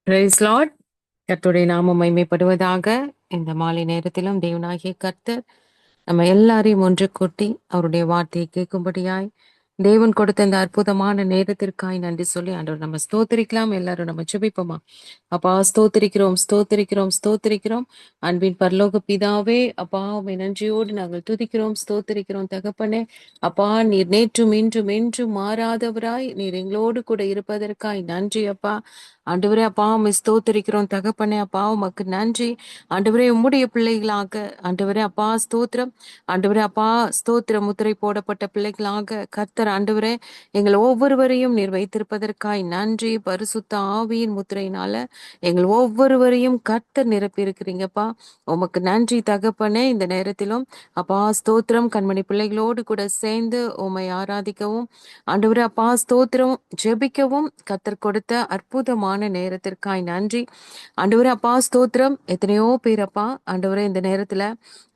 Price Lord. கர்த்தருடைய நாமம் மகிமைப்படுவதாக. இந்த மாலை நேரத்திலும் தேவனாகிய கர்த்தர் நம்ம எல்லாரையும் ஒன்று கூட்டி அவருடைய வார்த்தையை கேட்கும்படியாய் தேவன் கொடுத்த இந்த அற்புதமான நேரத்திற்காய் நன்றி சொல்லி ஆண்டவர் நம்ம ஸ்தோத்திரிக்கலாம். எல்லாரும் நம்ம ஜெபிப்போமா. அப்பா, ஸ்தோத்திரிக்கிறோம், ஸ்தோத்திரிக்கிறோம், ஸ்தோத்திரிக்கிறோம். அன்பின் பரலோக பிதாவே, அப்பா உம்மை நன்றியோடு நாங்கள் துதிக்கிறோம், ஸ்தோத்திரிக்கிறோம் தகப்பனே. அப்பா, நீர் நேற்றும் இன்றும் என்றும் மாறாதவராய் நீர் எங்களோடு கூட இருப்பதற்காய் நன்றி அப்பா. ஆண்டவரே அப்பா உம்மை ஸ்தோத்திரிக்கிறோம் தகப்பனே. அப்பா உமக்கு நன்றி. ஆண்டவரே உம்முடைய பிள்ளைகளாக, ஆண்டவரே அப்பா ஸ்தோத்திரம். ஆண்டவரே அப்பா ஸ்தோத்திரம். முத்திரை போடப்பட்ட பிள்ளைகளாக கர்த்தர் ஆண்டவரே எங்கள் ஒவ்வொருவரையும் நீர் வைத்திருப்பதற்காய் நன்றி. பரிசுத்த ஆவியின் முத்திரையினால எங்கள் ஒவ்வொருவரையும் கர்த்தர் நிரப்பி இருக்கிறீங்கப்பா. உமக்கு நன்றி தகப்பனே. இந்த நேரத்திலும் அப்பா ஸ்தோத்திரம். கண்மணி பிள்ளைகளோடு கூட சேர்ந்து உம்மை ஆராதிக்கவும், ஆண்டவரே அப்பா ஸ்தோத்திரம் ஜெபிக்கவும் கர்த்தர் கொடுத்த அற்புதமான நேரத்திற்காய் நன்றி. ஆண்டவரே அப்பா ஸ்தோத்திரம். எத்தனையோ பேர் அப்பா ஆண்டவரே இந்த நேரத்துல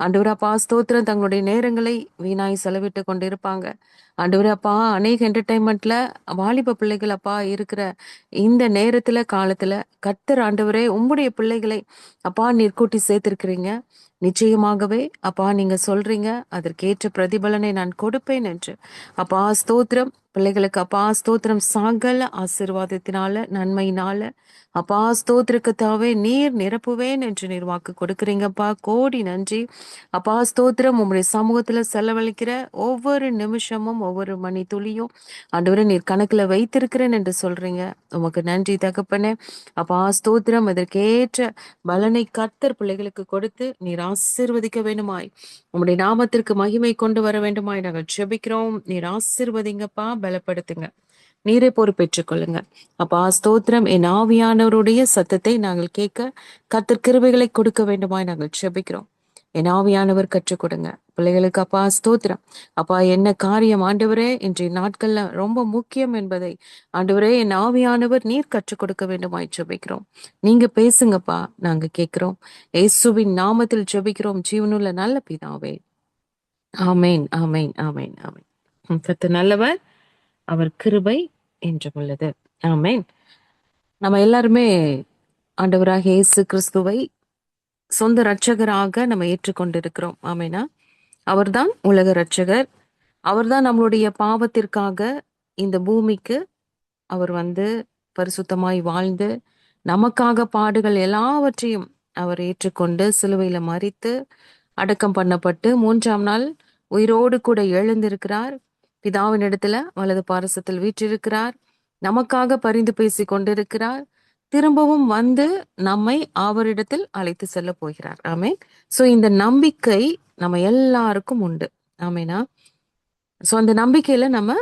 ஆண்டவரே அப்பா ஸ்தோத்திரம் தங்களுடைய நேரங்களை வீணாய் செலவிட்டு கொண்டிருப்பாங்க. ஆண்டவரே அப்பா அநேக என்டர்டைன்மெண்ட்ல வாலிப பிள்ளைகள் அப்பா இருக்கிற இந்த நேரத்துல காலத்துல கர்த்தர் ஆண்டவரே உம்முடைய பிள்ளைகளை அப்பா நீர் கூட்டி சேர்த்திருக்கிறீங்க. நிச்சயமாகவே அப்பா நீங்க சொல்றீங்க அதற்கேற்ற பிரதிபலனை நான் கொடுப்பேன் என்று. அப்பா ஸ்தோத்திரம். பிள்ளைகளுக்கு அப்பா ஸ்தோத்திரம் சகல ஆசீர்வாதத்தினால நன்மையினால அப்பா ஸ்தோத்திரக்கத்தாவே நீர் நிரப்புவேன் என்று நீர் வாக்கு கொடுக்குறீங்கப்பா. கோடி நன்றி அப்பா ஸ்தோத்திரம். உம்முடைய சமூகத்துல செலவழிக்கிற ஒவ்வொரு நிமிஷமும் ஒவ்வொரு மணி துளியும் ஆண்டவரே நீர் கணக்குல வைத்திருக்கிறேன் என்று சொல்றீங்க. உமக்கு நன்றி தகப்பனே. அப்பா ஸ்தோத்திரம். இதற்கேற்ற பலனை கர்த்தர் பிள்ளைகளுக்கு கொடுத்து நீர் ஆசீர்வதிக்க வேண்டுமாய், உம்முடைய நாமத்திற்கு மகிமை கொண்டு வர வேண்டுமாய் நாங்கள் ஜெபிக்கிறோம். நீர் ஆசீர்வதிங்கப்பா, பலப்படுத்துங்க. நீரே பொறுப்பேற்றுக் கொள்ளுங்க. அப்பா ஸ்தோத்திரம். என் ஆவியானவருடைய சத்தத்தை நாங்கள் கேட்க கர்த்தர் கிருபைகளை கொடுக்க வேண்டுமாய் நாங்கள் ஜெபிக்கிறோம். என் ஆவியானவர் கற்றுக் கொடுங்க பிள்ளைகளுக்கு. அப்பா ஸ்தோத்திரம். அப்பா என்ன காரியம் ஆண்டவரே இன்றைய நாட்கள்ல ரொம்ப முக்கியம் என்பதை ஆண்டவரே என் ஆவியானவர் நீர் கற்றுக் கொடுக்க வேண்டுமாய் ஜெபிக்கிறோம். நீங்க பேசுங்கப்பா, நாங்க கேட்கிறோம். இயேசுவின் நாமத்தில் ஜெபிக்கிறோம் ஜீவனுள்ள நல்ல பிதாவே. ஆமேன், ஆமேன், ஆமேன், ஆமேன். கர்த்தர் நல்லவர், அவர் கிருபை என்றும் உள்ளது. ஆமேன். நம்ம எல்லாருமே ஆண்டவராக இயேசு கிறிஸ்துவை சொந்த இரட்சகராக நம்ம ஏற்றுக்கொண்டிருக்கிறோம். ஆமேனா. அவர்தான் உலக இரட்சகர். அவர்தான் நம்மளுடைய பாவத்திற்காக இந்த பூமிக்கு அவர் வந்து பரிசுத்தமாய் வாழ்ந்து நமக்காக பாடுகள் எல்லாவற்றையும் அவர் ஏற்றுக்கொண்டு சிலுவையில மரித்து அடக்கம் பண்ணப்பட்டு 3ஆம் நாள் உயிரோடு கூட எழுந்திருக்கிறார். பிதாவின் இடத்துல வலது பாரசத்தில் வீற்றிருக்கிறார். நமக்காக பரிந்து பேசி கொண்டிருக்கிறார். திரும்பவும் வந்து நம்மை அவரிடத்தில் அழைத்து செல்ல போகிறார். ஆமேன். சோ இந்த நம்பிக்கை நம்ம எல்லாருக்கும் உண்டு. ஆமேனா. சோ அந்த நம்பிக்கையில நம்ம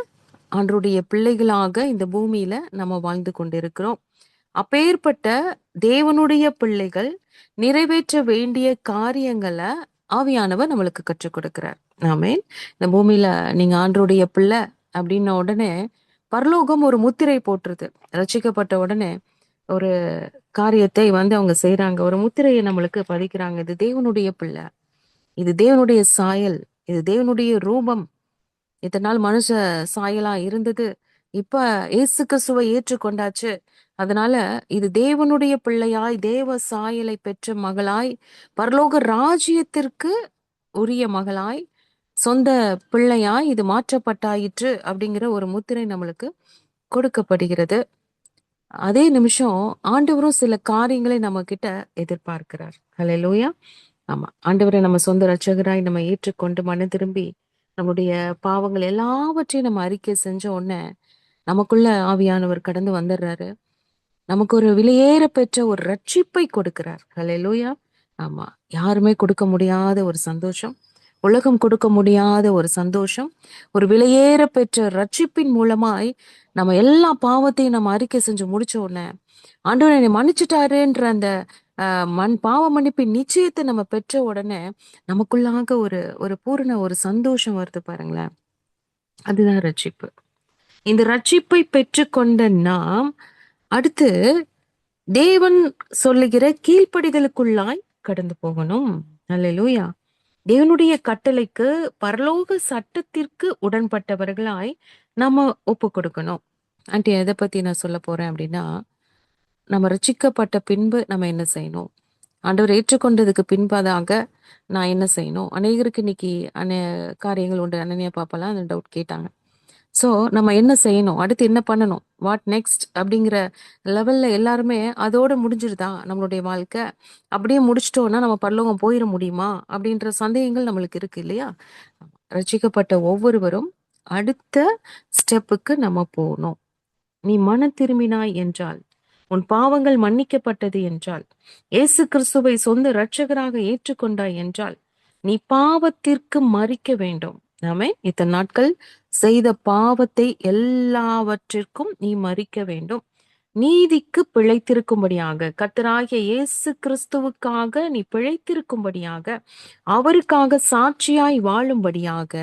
ஆண்டவருடைய பிள்ளைகளாக இந்த பூமியில நம்ம வாழ்ந்து கொண்டிருக்கிறோம். அப்பேற்பட்ட தேவனுடைய பிள்ளைகள் நிறைவேற்ற வேண்டிய காரியங்களை ஆவியானவர் நம்மளுக்கு கற்றுக் கொடுக்கிறார். ஆமேன். இந்த பூமியில நீங்க ஆண்டவருடைய பிள்ளை அப்படின்ன உடனே பரலோகம் ஒரு முத்திரை போட்டுருது. ரட்சிக்கப்பட்ட உடனே ஒரு காரியத்தை வந்து அவங்க செய்யறாங்க. ஒரு முத்திரையை நம்மளுக்கு பதிக்கிறாங்க. இது தேவனுடைய பிள்ளை, இது தேவனுடைய சாயல், இது தேவனுடைய ரூபம். இதனால் மனுஷ சாயலா இருந்தது, இப்ப இயேசு கிறிஸ்துவை ஏற்றுக்கொண்டாச்சு. அதனால இது தேவனுடைய பிள்ளையாய் தேவ சாயலை பெற்ற மகளாய் பரலோக ராஜ்யத்திற்கு உரிய மகளாய் சொந்த பிள்ளையாய் இது மாற்றப்பட்டாயிற்று அப்படிங்கிற ஒரு முத்திரை நம்மளுக்கு கொடுக்கப்படுகிறது. அதே நிமிஷம் ஆண்டவரும் சில காரியங்களை நம்ம கிட்ட எதிர்பார்க்கிறார். ஹல்லேலூயா. ஆமா, ஆண்டவரை நம்ம சொந்த ரட்சகராய் நம்ம ஏற்றுக்கொண்டு மனம் திரும்பி நம்முடைய பாவங்கள் எல்லாவற்றையும் நம்ம அறிக்கை செஞ்ச உடனே நமக்குள்ள ஆவியானவர் கடந்து வந்துடுறாரு. நமக்கு ஒரு விலையேற பெற்ற ஒரு ரட்சிப்பை கொடுக்கிறார். ஹல்லேலூயா. ஆமா, யாருமே கொடுக்க முடியாத ஒரு சந்தோஷம், உலகம் கொடுக்க முடியாத ஒரு சந்தோஷம், ஒரு விலையேற பெற்ற ரட்சிப்பின் மூலமாய் நம்ம எல்லா பாவத்தையும் நம்ம அறிக்கை செஞ்சு முடிச்ச உடனே ஆண்டவர் என்னை மன்னிச்சுட்டாருன்ற அந்த பாவ மன்னிப்பின் நிச்சயத்தை நம்ம பெற்ற உடனே நமக்குள்ளாக ஒரு ஒரு பூரண ஒரு சந்தோஷம் வருது பாருங்களேன். அதுதான் ரட்சிப்பு. இந்த ரட்சிப்பை பெற்றுக்கொண்ட நாம் அடுத்து தேவன் சொல்லுகிற கீழ்ப்படிதலுக்குள்ளாய் கடந்து போகணும். அல்லேலூயா. தேவனுடைய கட்டளைக்கு பரலோக சட்டத்திற்கு உடன்பட்டவர்களாய் நம்ம ஒப்பு கொடுக்கணும். ஆண்டி, எதை பத்தி நான் சொல்ல போறேன் அப்படின்னா, நம்ம ரட்சிக்கப்பட்ட பின்பு நம்ம என்ன செய்யணும்? ஆண்டவர் ஏற்றுக்கொண்டதுக்கு பின்பதாக நான் என்ன செய்யணும்? அநேகருக்கு இன்னைக்கு காரியங்கள் உண்டு. அனன்யா பாப்பாலாம் அந்த டவுட் கேட்டாங்க. ஸோ நம்ம என்ன செய்யணும்? அடுத்து என்ன பண்ணணும்? What next? அப்படிங்கிற லெவல்ல எல்லாருமே அதோட முடிஞ்சிருதா நம்மளுடைய வாழ்க்கை? அப்படியே முடிச்சிட்டோம்னா நம்ம பரலோகம் போயிட முடியுமா? அப்படின்ற சந்தேகங்கள் நம்மளுக்கு இருக்கு இல்லையா? ரட்சிக்கப்பட்ட ஒவ்வொருவரும் அடுத்த ஸ்டெப்புக்கு நம்ம போகணும். நீ மனம் திரும்பினாய் என்றால், உன் பாவங்கள் மன்னிக்கப்பட்டது என்றால், இயேசு கிறிஸ்துவை சொந்த இரட்சகராக ஏற்றுக்கொண்டாய் என்றால், நீ பாவத்திற்கு மறிக்க வேண்டும். ஆமென். இத்தனை நாட்கள் செய்த பாவத்தை எல்லாவற்றிற்கும் நீ மறிக்க வேண்டும். நீதிக்கு பிழைத்திருக்கும்படியாக, கர்த்தராகிய இயேசு கிறிஸ்துவுக்காக நீ பிழைத்திருக்கும்படியாக, அவருக்காக சாட்சியாய் வாழும்படியாக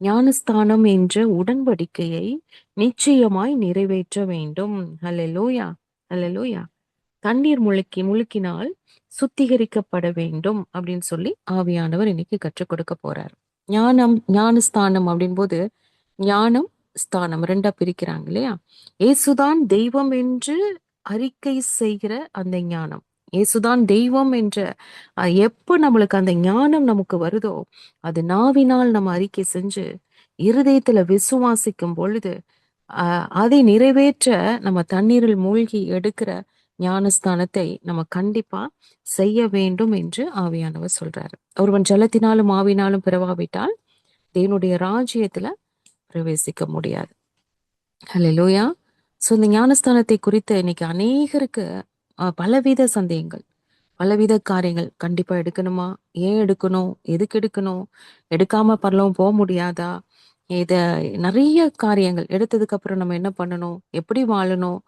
ஞானஸ்தானம் என்ற உடன்படிக்கையை நிச்சயமாய் நிறைவேற்ற வேண்டும். அல்லேலூயா, அல்லேலூயா. தண்ணீர் முழுக்கினால் சுத்திகரிக்கப்பட வேண்டும் அப்படின்னு சொல்லி ஆவியானவர் இன்னைக்கு கற்றுக் கொடுக்க போறார். ஞானஸ்தானம் அப்படின் போது ஞானம் ஸ்தானம் ரெண்டா பிரிக்கிறாங்க இல்லையா? இயேசுதான் தெய்வம் என்று அறிக்கை செய்கிற அந்த ஞானம், இயேசுதான் தெய்வம் என்ற எப்ப நம்மளுக்கு அந்த ஞானம் நமக்கு வருதோ, அது நாவினால் நம்ம அறிக்கை செஞ்சு இருதயத்துல விசுவாசிக்கும் பொழுது அதை நிறைவேற்ற நம்ம தண்ணீரில் மூழ்கி எடுக்கிற ஞானஸ்தானத்தை நம்ம கண்டிப்பா செய்ய வேண்டும் என்று ஆவியானவர் சொல்றாரு. ஒருவன் ஜலத்தினாலும் ஆவினாலும் பிறவாவிட்டால் தேவனுடைய ராஜ்யத்துல பிரவேசிக்க முடியாது. ஹல்லேலூயா. ஸோ இந்த ஞானஸ்தானத்தை குறித்து இன்னைக்கு அநேகருக்கு பலவித சந்தேகங்கள், பலவித காரியங்கள். கண்டிப்பா எடுக்கணுமா? ஏன் எடுக்கணும்? எதுக்கு எடுக்கணும்? எடுக்காம பரலோகம் போக முடியாதா? இத நிறைய காரியங்கள் எடுத்ததுக்கு அப்புறம் நம்ம என்ன பண்ணணும்? எப்படி வாழணும்?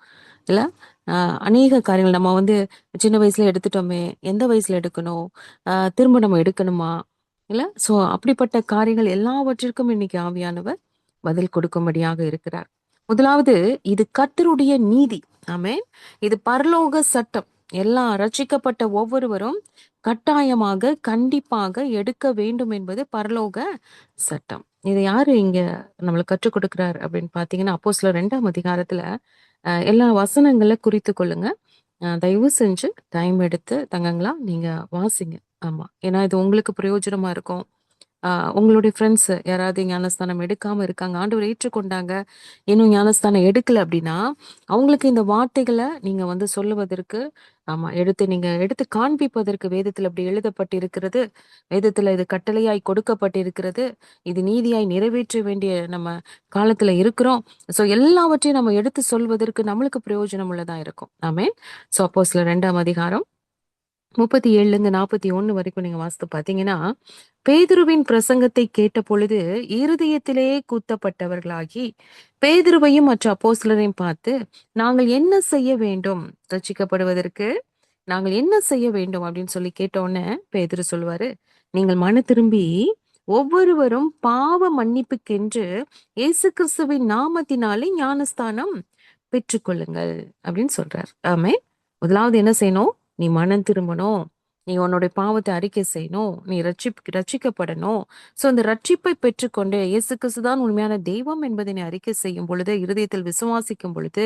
இல்ல அநேக காரியங்கள் நம்ம சின்ன வயசுல எடுத்துட்டோமே, எந்த வயசுல எடுக்கணும்? திரும்ப நம்ம எடுக்கணுமா? இல்ல ஸோ அப்படிப்பட்ட காரியங்கள் எல்லாவற்றிற்கும் இன்னைக்கு ஆவியானவர் பதில் கொடுக்கும்படியாக இருக்கிறார். முதலாவது, இது கர்த்தருடைய நீதி. ஆமென். இது பரலோக சட்டம். எல்லா ரட்சிக்கப்பட்ட ஒவ்வொருவரும் கட்டாயமாக கண்டிப்பாக எடுக்க வேண்டும் என்பது பரலோக சட்டம். இதை யாரு இங்க நம்மளுக்கு கற்றுக் கொடுக்கிறார் அப்படின்னு பாத்தீங்கன்னா, அப்போஸ்தலர் 2ஆம் அதிகாரத்துல எல்லா வசனங்களை குறித்து கொள்ளுங்க. தயவு செஞ்சு டைம் எடுத்து தங்கங்களா நீங்க வாசிங்க. ஆமா, ஏன்னா இது உங்களுக்கு பிரயோஜனமா இருக்கும். உங்களுடைய ஃப்ரெண்ட்ஸ் யாராவது ஞானஸ்தானம் எடுக்காம இருக்காங்க, ஆண்டவர் ஏற்றுக்கொண்டாங்க, இன்னும் ஞானஸ்தானம் எடுக்கல அப்படின்னா, அவங்களுக்கு இந்த வார்த்தைகளை நீங்க சொல்லுவதற்கு, ஆமா, நீங்க எடுத்து காண்பிப்பதற்கு வேதத்துல இப்படி எழுதப்பட்டிருக்கிறது, வேதத்துல இது கட்டளையாய் கொடுக்கப்பட்டிருக்கிறது, இது நீதியாய் நிறைவேற்ற வேண்டிய நம்ம காலத்துல இருக்கிறோம். ஸோ எல்லாவற்றையும் நம்ம எடுத்து சொல்வதற்கு நம்மளுக்கு பிரயோஜனம் உள்ளதா இருக்கும். ஆமென். ஸோ அப்போஸ்தலர் 2ஆம் அதிகாரம் 37-41 வரைக்கும் நீங்க வாசித்து பாத்தீங்கன்னா, பேதுருவின் பிரசங்கத்தை கேட்ட பொழுது இருதயத்திலே குத்தப்பட்டவர்களாகி பேதுருவையும் மற்ற அப்போஸ்தலரையும் பார்த்து, நாங்கள் என்ன செய்ய வேண்டும்? ரட்சிக்கப்படுவதற்கு நாங்கள் என்ன செய்ய வேண்டும் அப்படின்னு சொல்லி கேட்டோன்னே பேதுரு சொல்லுவாரு, நீங்கள் மன திரும்பி ஒவ்வொருவரும் பாவ மன்னிப்புக்கென்று இயேசு கிறிஸ்துவின் நாமத்தினாலே ஞானஸ்தானம் பெற்றுக்கொள்ளுங்கள் அப்படின்னு சொல்றார். ஆமே. முதலாவது என்ன செய்யணும்? நீ மனம் திரும்பணும், நீ உன்னுடைய பாவத்தை அறிக்கை செய்யணும், நீ ரட்சிக்கப்படணும். சோ அந்த ரட்சிப்பை பெற்றுக்கொண்டு இயேசு கிறிஸ்துதான் உண்மையான தெய்வம் என்பதை நீ அறிக்கை செய்யும் பொழுது, இருதயத்தில் விசுவாசிக்கும் பொழுது,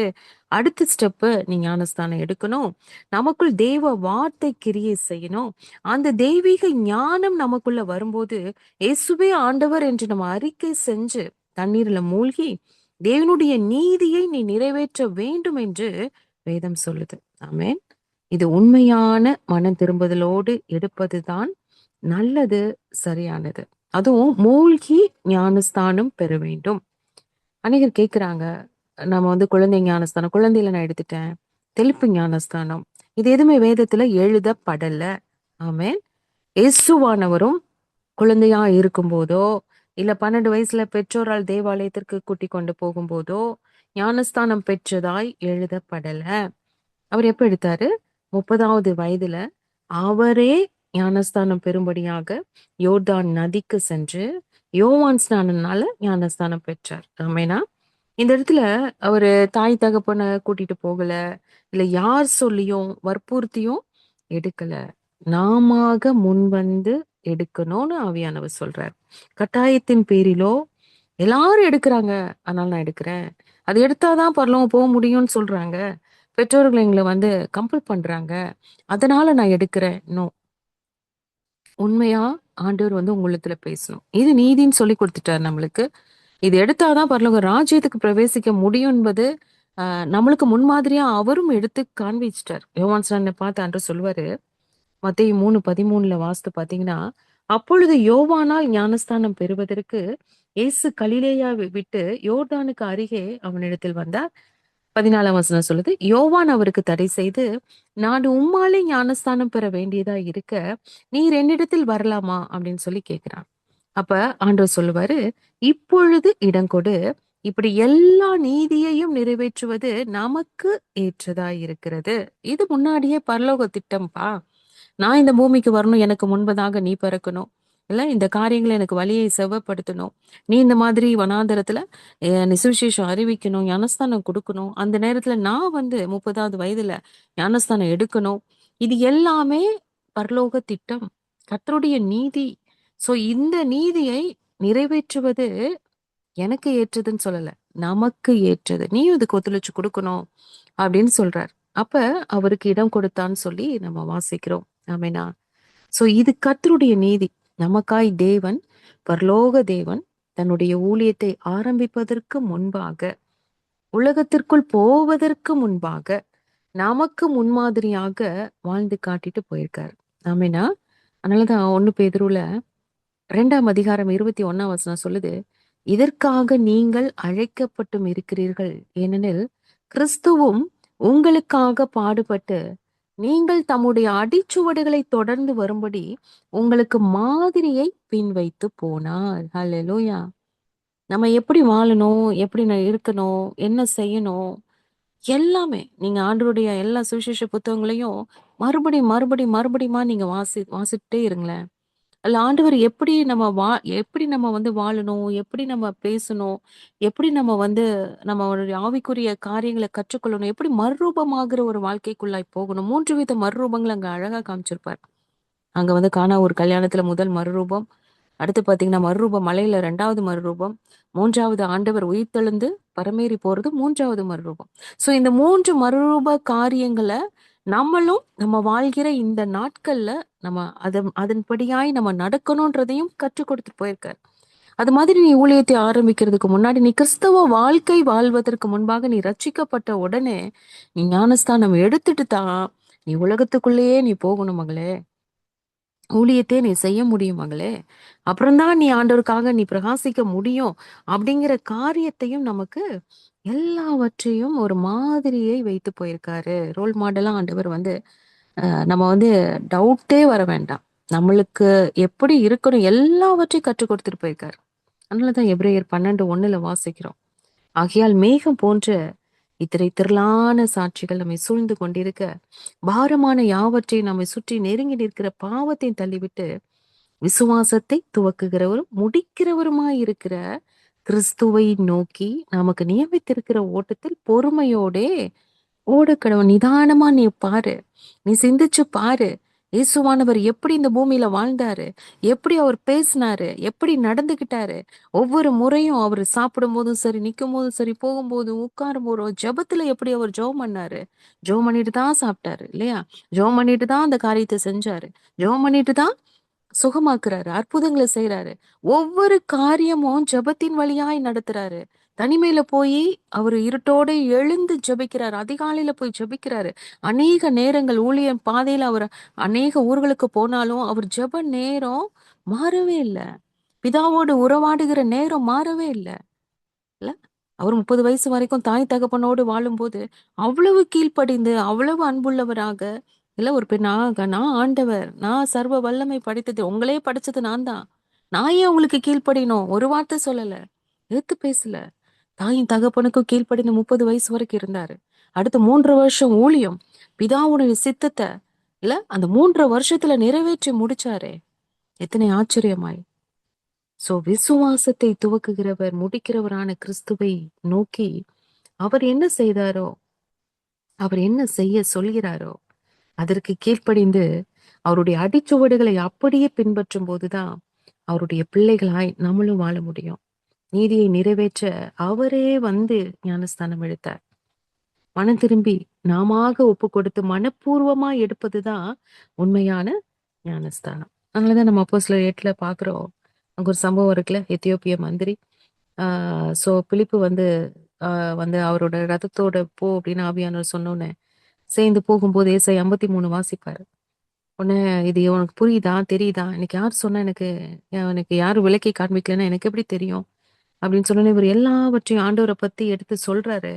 அடுத்த ஸ்டெப்பு நீ ஞானஸ்தானம் எடுக்கணும். நமக்குள் தேவ வார்த்தை கிரியை செய்யணும். அந்த தெய்வீக ஞானம் நமக்குள்ள வரும்போது இயேசுவே ஆண்டவர் என்று நம்ம அறிக்கை செஞ்சு தண்ணீர்ல மூழ்கி தேவனுடைய நீதியை நீ நிறைவேற்ற வேண்டும் என்று வேதம் சொல்லுது. ஆமென். இது உண்மையான மனம் திரும்புதலோடு எடுப்பதுதான் நல்லது, சரியானது. அதுவும் மூழ்கி ஞானஸ்தானம் பெற வேண்டும். அநேகர் கேட்கிறாங்க, நம்ம குழந்தை ஞானஸ்தானம், குழந்தையில நான் எடுத்துட்டேன், தெளிப்பு ஞானஸ்தானம், இது எதுவுமே வேதத்துல எழுதப்படல. ஆமென். இயேசுவானவரும் குழந்தையா இருக்கும் போதோ, இல்ல 12 வயசுல பெற்றோரால் தேவாலயத்திற்கு கூட்டி கொண்டு போகும்போதோ ஞானஸ்தானம் பெற்றதாய் எழுதப்படல. அவர் எப்ப எடுத்தாரு? 30வது வயதுல அவரே ஞானஸ்தானம் பெறும்படியாக யோர்தான் நதிக்கு சென்று யோவான் ஸ்நானனால ஞானஸ்தானம் பெற்றார். ஆமேனா. இந்த இடத்துல அவரு தாய் தகப்பனை கூட்டிட்டு போகல, இல்ல யார் சொல்லியும் வற்புறுத்தியும் எடுக்கல. நாமாக முன்வந்து எடுக்கணும்னு ஆவியானவர் சொல்றார். கட்டாயத்தின் பேரிலோ எல்லாரும் எடுக்கிறாங்க, அதனால நான் எடுக்கிறேன், அது எடுத்தாதான் பரலோகம் போக முடியும்னு சொல்றாங்க. பெற்றோர்கள் எங்களை வந்து கம்பல் பண்றாங்க, அதனால நான் எடுக்கிறேன். நோ. உண்மையா ஆண்டவர் வந்து உங்களிடத்துல பேசணும். இது நீதின்னு சொல்லி கொடுத்துட்டார் நம்மளுக்கு. இது எடுத்தாதான் பரலோக ராஜ்யத்துக்கு பிரவேசிக்க முடியும் என்பது நம்மளுக்கு முன்மாதிரியா அவரும் எடுத்து காண்பிச்சிட்டார். யோவான் ஸ்நானனை பார்த்து ஆண்டவர் சொல்லுவாரு, மத்தேயு 3:13 வாசித்து பாத்தீங்கன்னா, அப்பொழுது யோவானால் ஞானஸ்தானம் பெறுவதற்கு இயேசு கலிலேயாவை விட்டு யோர்தானுக்கு அருகே அவனிடத்தில் வந்தார். 14ஆம் வசனம் சொல்லுது, யோவான் அவருக்கு தடை செய்து, நான் உம்மாலே ஞானஸ்தானம் பெற வேண்டியதா இருக்க நீர் என்னிடத்தில் வரலாமா அப்படின்னு சொல்லி கேட்கிறான். அப்ப ஆண்டவர் சொல்லுவாரு, இப்பொழுது இடங்கொடு, இப்படி எல்லா நீதியையும் நிறைவேற்றுவது நமக்கு ஏற்றதா இருக்கிறது. இது முன்னாடியே பரலோக திட்டம்பா. நான் இந்த பூமிக்கு வரணும், எனக்கு முன்பதாக நீ பிறக்கணும், இல்ல இந்த காரியங்களை எனக்கு வழியை செவ்வப்படுத்தணும், நீ இந்த மாதிரி வனாந்தரத்துல நீ சுவிசேஷம் அறிவிக்கணும், ஞானஸ்தானம் கொடுக்கணும், அந்த நேரத்துல நான் வந்து 30வது வயதுல ஞானஸ்தானம் எடுக்கணும். இது எல்லாமே பரலோக திட்டம், கர்த்தருடைய நீதி. சோ இந்த நீதியை நிறைவேற்றுவது எனக்கு ஏற்றதுன்னு சொல்லல, நமக்கு ஏற்றது. நீயும் இதுக்கு ஒத்துழைச்சு கொடுக்கணும் அப்படின்னு சொல்றார். அப்ப அவருக்கு இடம் கொடுத்தான்னு சொல்லி நம்ம வாசிக்கிறோம். ஆமேனா. சோ இது கர்த்தருடைய நீதி. நமக்காய் தேவன், பரலோக தேவன் தன்னுடைய ஊழியத்தை ஆரம்பிப்பதற்கு முன்பாக, உலகத்திற்குள் போவதற்கு முன்பாக நமக்கு முன்மாதிரியாக வாழ்ந்து காட்டிட்டு போயிருக்காரு. ஆமேனா. அதனாலதான் 1 பேதுருல 2ஆம் அதிகாரம் 21ஆம் வசனம் சொல்லுது, இதற்காக நீங்கள் அழைக்கப்பட்டும் இருக்கிறீர்கள், ஏனெனில் கிறிஸ்துவும் உங்களுக்காக பாடுபட்டு நீங்கள் தம்முடைய அடிச்சுவடுகளை தொடர்ந்து வரும்படி உங்களுக்கு மாதிரியை பின் வைத்து போனார். ஹல்லேலூயா. நம்ம எப்படி வாழணும், எப்படி இருக்கணும், என்ன செய்யணும், எல்லாமே நீங்க ஆண்டவருடைய எல்லா சுவிசேஷ புத்தகங்களையும் மறுபடியுமா நீங்க வாசிட்டே இருங்களேன். அதுல ஆண்டவர் எப்படி நம்ம வந்து வாழணும், எப்படி நம்ம பேசணும், எப்படி நம்ம வந்து நம்மளுடைய ஆவிக்குரிய காரியங்களை கற்றுக்கொள்ளணும், எப்படி மறுரூபமாகிற ஒரு வாழ்க்கைக்குள்ளாய் போகணும். 3 வித மறுரூபங்கள் அங்க அழகா காமிச்சிருப்பார். அங்க வந்து காணா ஒரு கல்யாணத்துல முதல் மறுரூபம், அடுத்து பாத்தீங்கன்னா மறுரூப மலையில 2வது மறுரூபம், 3வது ஆண்டவர் உயிர்த்தெழுந்து பரமேறி போறது 3வது மறுரூபம். சோ இந்த 3 மறுரூப காரியங்களை நம்மளும் நம்ம வாழ்கிற இந்த நாட்கள்ல நம்ம அதன்படியாய் நம்ம நடக்கணும்ன்றதையும் கற்றுக் கொடுத்துட்டு போயிருக்காரு. அது மாதிரி நீ ஊழியத்தை ஆரம்பிக்கிறதுக்கு முன்னாடி, நீ கிறிஸ்தவ வாழ்க்கை வாழ்வதற்கு முன்பாக, நீ ரட்சிக்கப்பட்ட உடனே நீ ஞானஸ்தானம் எடுத்துட்டு தான் நீ உலகத்துக்குள்ளேயே நீ போகணும் மகளே. ஊழியத்தை நீ செய்ய முடியும் மகளே. அப்புறம்தான் நீ ஆண்டவருக்காக நீ பிரகாசிக்க முடியும் அப்படிங்கிற காரியத்தையும் நமக்கு எல்லாவற்றையும் ஒரு மாதிரியை வைத்து போயிருக்காரு. ரோல் மாடலா ஆண்டவர் வந்து நம்ம வந்து டவுட்டே வர வேண்டாம், நம்மளுக்கு எப்படி இருக்கணும் எல்லாவற்றையும் கற்றுக் கொடுத்துட்டு போயிருக்காரு. அதனாலதான் எபிரேயர் 12:1 வாசிக்கிறோம், ஆகையால் மேகம் போன்ற இத்தனை திரளான சாட்சிகள் நம்மை சூழ்ந்து கொண்டிருக்க, பாரமான யாவற்றையும் நம்மை சுற்றி நெருங்கி நிற்கிற பாவத்தை தள்ளிவிட்டு விசுவாசத்தை துவக்குகிறவரும் முடிக்கிறவருமாய் இருக்கிற கிறிஸ்துவை நோக்கி நமக்கு நியமித்திருக்கிற ஓட்டத்தில் பொறுமையோடே ஓடக்கடவுள். நிதானமா நீ பாரு, நீ சிந்திச்சு பாரு, இயேசுவானவர் எப்படி இந்த பூமியில வாழ்ந்தாரு, எப்படி அவர் பேசினாரு, எப்படி நடந்துகிட்டாரு. ஒவ்வொரு முறையும் அவர் சாப்பிடும் போதும் சரி, நிக்கும் போதும் சரி, போகும்போதும் உட்காரும் போதும் ஜெபத்துல எப்படி அவர் ஜெபம் பண்ணாரு, ஜெபம் பண்ணிட்டு தான் சாப்பிட்டாரு இல்லையா, ஜெபம் பண்ணிட்டு தான் அந்த காரியத்தை செஞ்சாரு, ஜெபம் பண்ணிட்டு தான் சுகமாக்குறாரு, அற்புதங்களை செய்யறாரு. ஒவ்வொரு காரியமும் ஜெபத்தின் வழியாய் நடத்துறாரு. தனிமையில போய் அவரு இருட்டோட எழுந்து ஜெபிக்கிறாரு, அதிகாலையில போய் ஜெபிக்கிறாரு. அநேக நேரங்கள் ஊழிய பாதையில அவர் அநேக ஊர்களுக்கு போனாலும் அவர் ஜெப நேரம் மாறவே இல்லை. பிதாவோடு உறவாடுகிற நேரம் மாறவே இல்லை. இல்ல, அவர் 30 வயசு வரைக்கும் தாய் தகப்பனோடு வாழும்போது அவ்வளவு கீழ்ப்படிந்து அவ்வளவு அன்புள்ளவராக, இல்ல ஒரு பெண்ணாக, நான் ஆண்டவர், நான் சர்வ வல்லமை படைத்தது, உங்களே படைச்சது நான் தான், நான் ஏன் உங்களுக்கு கீழ்ப்படியணும், ஒரு வார்த்தை சொல்லல, எதிர்த்து பேசல. தாயின் தகப்பனுக்கும் கீழ்ப்படிந்து 30 வயசு வரைக்கும் இருந்தாரு. அடுத்து 3 வருஷம் ஊழியம், பிதாவுடைய சித்தத்தை இல்ல அந்த 3 வருஷத்துல நிறைவேற்றி முடிச்சாரே, எத்தனை ஆச்சரியமாய். சோ விசுவாசத்தை துவக்குகிறவர் முடிக்கிறவரான கிறிஸ்துவை நோக்கி அவர் என்ன செய்தாரோ, அவர் என்ன செய்ய சொல்கிறாரோ அதற்கு கீழ்ப்படிந்து அவருடைய அடிச்சுவடுகளை அப்படியே பின்பற்றும் போதுதான் அவருடைய பிள்ளைகளாய் நம்மளும் வாழ முடியும். நீதியை நிறைவேற்ற அவரே வந்து ஞானஸ்தானம் எடுத்தார். மனம் திரும்பி நாமாக ஒப்பு கொடுத்து மனப்பூர்வமா எடுப்பதுதான் உண்மையான ஞானஸ்தானம். அதனாலதான் நம்ம அப்போஸ்தலர் 8ல பாக்குறோம். அங்க ஒரு சம்பவம் இருக்குல்ல, எத்தியோப்பிய மந்திரி. சோ பிலிப்பு வந்து அவரோட ரதத்தோட போ அப்படின்னு ஆவியானவர் சொன்னோன்னே சேர்ந்து போகும்போது ஏசாயா 53 வாசிப்பாரு. உடனே இது உனக்கு புரியுதா தெரியுதா, எனக்கு யார் சொன்னா, எனக்கு யாரும் விளக்கி காண்பிக்கலன்னா எனக்கு எப்படி தெரியும் அப்படின்னு சொன்னோன்னே இவர் எல்லாவற்றையும் ஆண்டவரை பத்தி எடுத்து சொல்றாரு.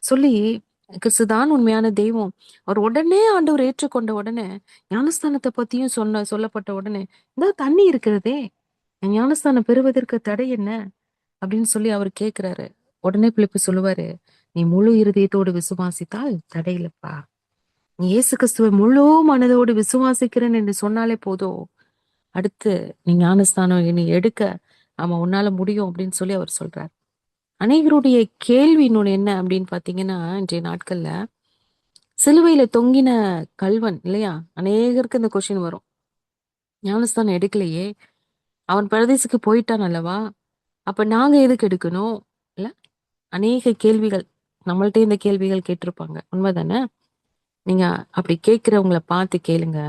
சொல்லி கிறிஸ்துதான் உண்மையான தெய்வம். அவர் உடனே ஆண்டவர் ஏற்றுக்கொண்ட உடனே ஞானஸ்தானத்தை பத்தியும் சொல்லப்பட்ட உடனே இந்த தண்ணி இருக்கிறதே, ஞானஸ்தானம் பெறுவதற்கு தடை என்ன அப்படின்னு சொல்லி அவர் கேக்குறாரு. உடனே பிலிப்பு சொல்லுவாரு, நீ முழு இருதயத்தோடு விசுவாசித்தால் தடை இல்லப்பா. நீ இயேசு கிறிஸ்துவை முழு மனதோடு விசுவாசிக்கிறேன் என்று சொன்னாலே போதும், அடுத்து நீ ஞானஸ்தானம் நீ எடுக்க ஆமா உன்னால முடியும் அப்படின்னு சொல்லி அவர் சொல்றார். அநேகருடைய கேள்வி இன்னொன்னு என்ன அப்படின்னு பாத்தீங்கன்னா, இன்றைய நாட்கள்ல சிலுவையில தொங்கின கள்வன் இல்லையா, அநேகருக்கு இந்த கொஸ்டின் வரும். ஞானஸ்தானம் எடுக்கலையே, அவன் பரதேசுக்கு போயிட்டான் அல்லவா, அப்ப நாங்க எதுக்கு எடுக்கணும் இல்ல, அநேக கேள்விகள் நம்மள்ட்ட இந்த கேள்விகள் கேட்டிருப்பாங்க. உண்மைதானே? நீங்க அப்படி கேட்கிறவங்கள பார்த்து கேளுங்க,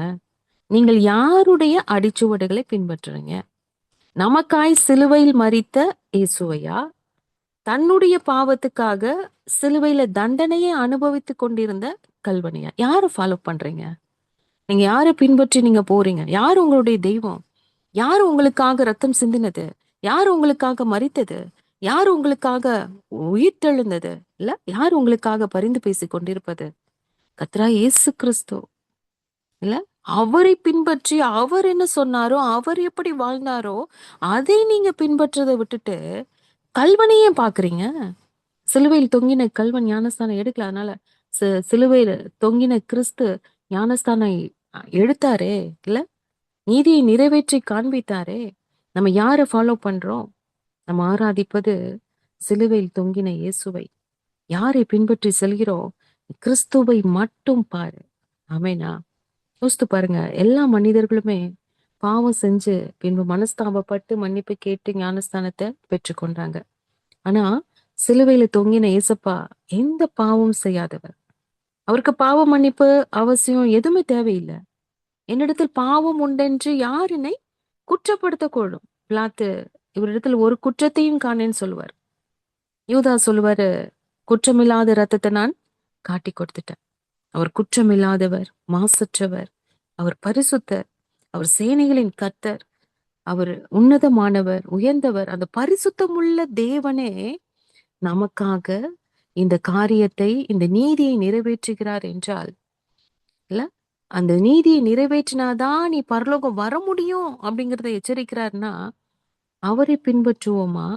நீங்கள் யாருடைய அடிச்சுவடுகளை பின்பற்றுறீங்க? நமக்காய் சிலுவையில் மரித்த இயேசுவையா, தன்னுடைய பாவத்துக்காக சிலுவையில தண்டனையை அனுபவித்து கொண்டிருந்த கல்வனையா? யாரை ஃபாலோ பண்றீங்க? நீங்க யாரை பின்பற்றி நீங்க போறீங்க? யார் உங்களுடைய தெய்வம்? யார் உங்களுக்காக ரத்தம் சிந்தினது? யார் உங்களுக்காக மரித்தது? யார் உங்களுக்காக உயிர்த்தெழுந்தது? இல்ல யார் உங்களுக்காக பரிந்து பேசிக் கொண்டிருப்பது? கர்த்தராகிய இயேசு கிறிஸ்து இல்ல. அவரை பின்பற்றி அவர் என்ன சொன்னாரோ, அவர் எப்படி வாழ்ந்தாரோ அதை நீங்க பின்பற்றதை விட்டுட்டு கல்வனையே பாக்குறீங்க. சிலுவையில் தொங்கின கல்வன் ஞானஸ்தானம் எடுக்கல. அதனால சிலுவையில தொங்கின கிறிஸ்து ஞானஸ்தானம் எடுத்தாரே இல்ல, நீதியை நிறைவேற்றி காண்பித்தாரே. நம்ம யாரை ஃபாலோ பண்றோம்? நம்ம ஆராதிப்பது சிலுவையில் தொங்கின இயேசுவை. யாரை பின்பற்றி செல்கிறோம்? கிறிஸ்துவை மட்டும் பாரு. ஆமெனா? யோசித்து பாருங்க, எல்லா மனிதர்களுமே பாவம் செஞ்சு பின்பு மனஸ்தாபப்பட்டு மன்னிப்பு கேட்டு ஞானஸ்தானத்தை பெற்றுக்கொண்டாங்க. ஆனா சிலுவையில தொங்கின ஏசப்பா எந்த பாவம் செய்யாதவர். அவருக்கு பாவ மன்னிப்பு அவசியம் எதுவுமே தேவையில்லை. என்னிடத்தில் பாவம் உண்டென்று யார் என்னை குற்றப்படுத்தக்கூடும்? பிலாத்து இவரிடத்தில் ஒரு குற்றத்தையும் காணேன்னு சொல்லுவார். யூதா சொல்லுவாரு, குற்றமில்லாத ரத்தத்தை நான் காட்டி கொடுத்துட்டேன். அவர் குற்றமில்லாதவர், மாசற்றவர், அவர் பரிசுத்தர், அவர் சேனைகளின் கர்த்தர், அவர் உன்னதமானவர், உயர்ந்தவர். அந்த பரிசுத்தமுள்ள தேவனே நமக்காக இந்த காரியத்தை, இந்த நீதியை நிறைவேற்றுகிறார் என்றால் இல்ல, அந்த நீதியை நிறைவேற்றினாதான் நீ பரலோகம் வர முடியும் அப்படிங்கறத எச்சரிக்கிறார்னா அவரை பின்பற்றுவோமா?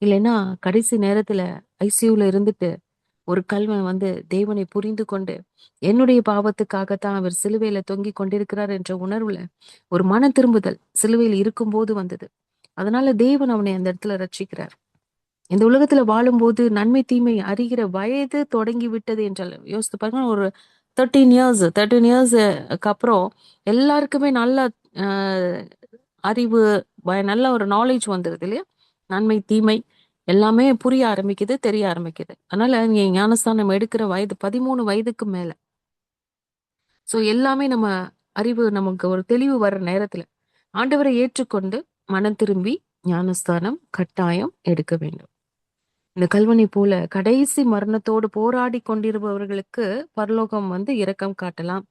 இல்லைன்னா கடைசி நேரத்துல ஐசியூல இருந்துட்டு ஒரு கல்வன் தேவனை புரிந்து கொண்டு என்னுடைய பாவத்துக்காகத்தான் அவர் சிலுவையில தொங்கிக் கொண்டிருக்கிறார் என்ற உணர்வுல ஒரு மன திரும்புதல் சிலுவையில் இருக்கும்போது வந்தது. அதனால தேவன் அவனை அந்த இடத்துல ரட்சிக்கிறார். இந்த உலகத்துல வாழும்போது நன்மை தீமை அறிகிற வயது தொடங்கி விட்டது என்றால் யோசித்து பாருங்க. ஒரு 13 இயர்ஸ்க்கு அப்புறம் எல்லாருக்குமே நல்ல அறிவு, நல்ல ஒரு நாலேஜ் வந்துருது இல்லையா, நன்மை தீமை எல்லாமே புரிய ஆரம்பிக்குது, தெரிய ஆரம்பிக்குது. அதனால நீ ஞானஸ்தானம் எடுக்கிற வயது 13 வயதுக்கு மேல. சோ எல்லாமே நம்ம அறிவு நமக்கு ஒரு தெளிவு வர்ற நேரத்துல ஆண்டவரை ஏற்றுக்கொண்டு மனம் திரும்பி ஞானஸ்தானம் கட்டாயம் எடுக்க வேண்டும். இந்த கல்வனை போல கடைசி மரணத்தோடு போராடி கொண்டிருப்பவர்களுக்கு பரலோகம் இரக்கம் காட்டலாம்.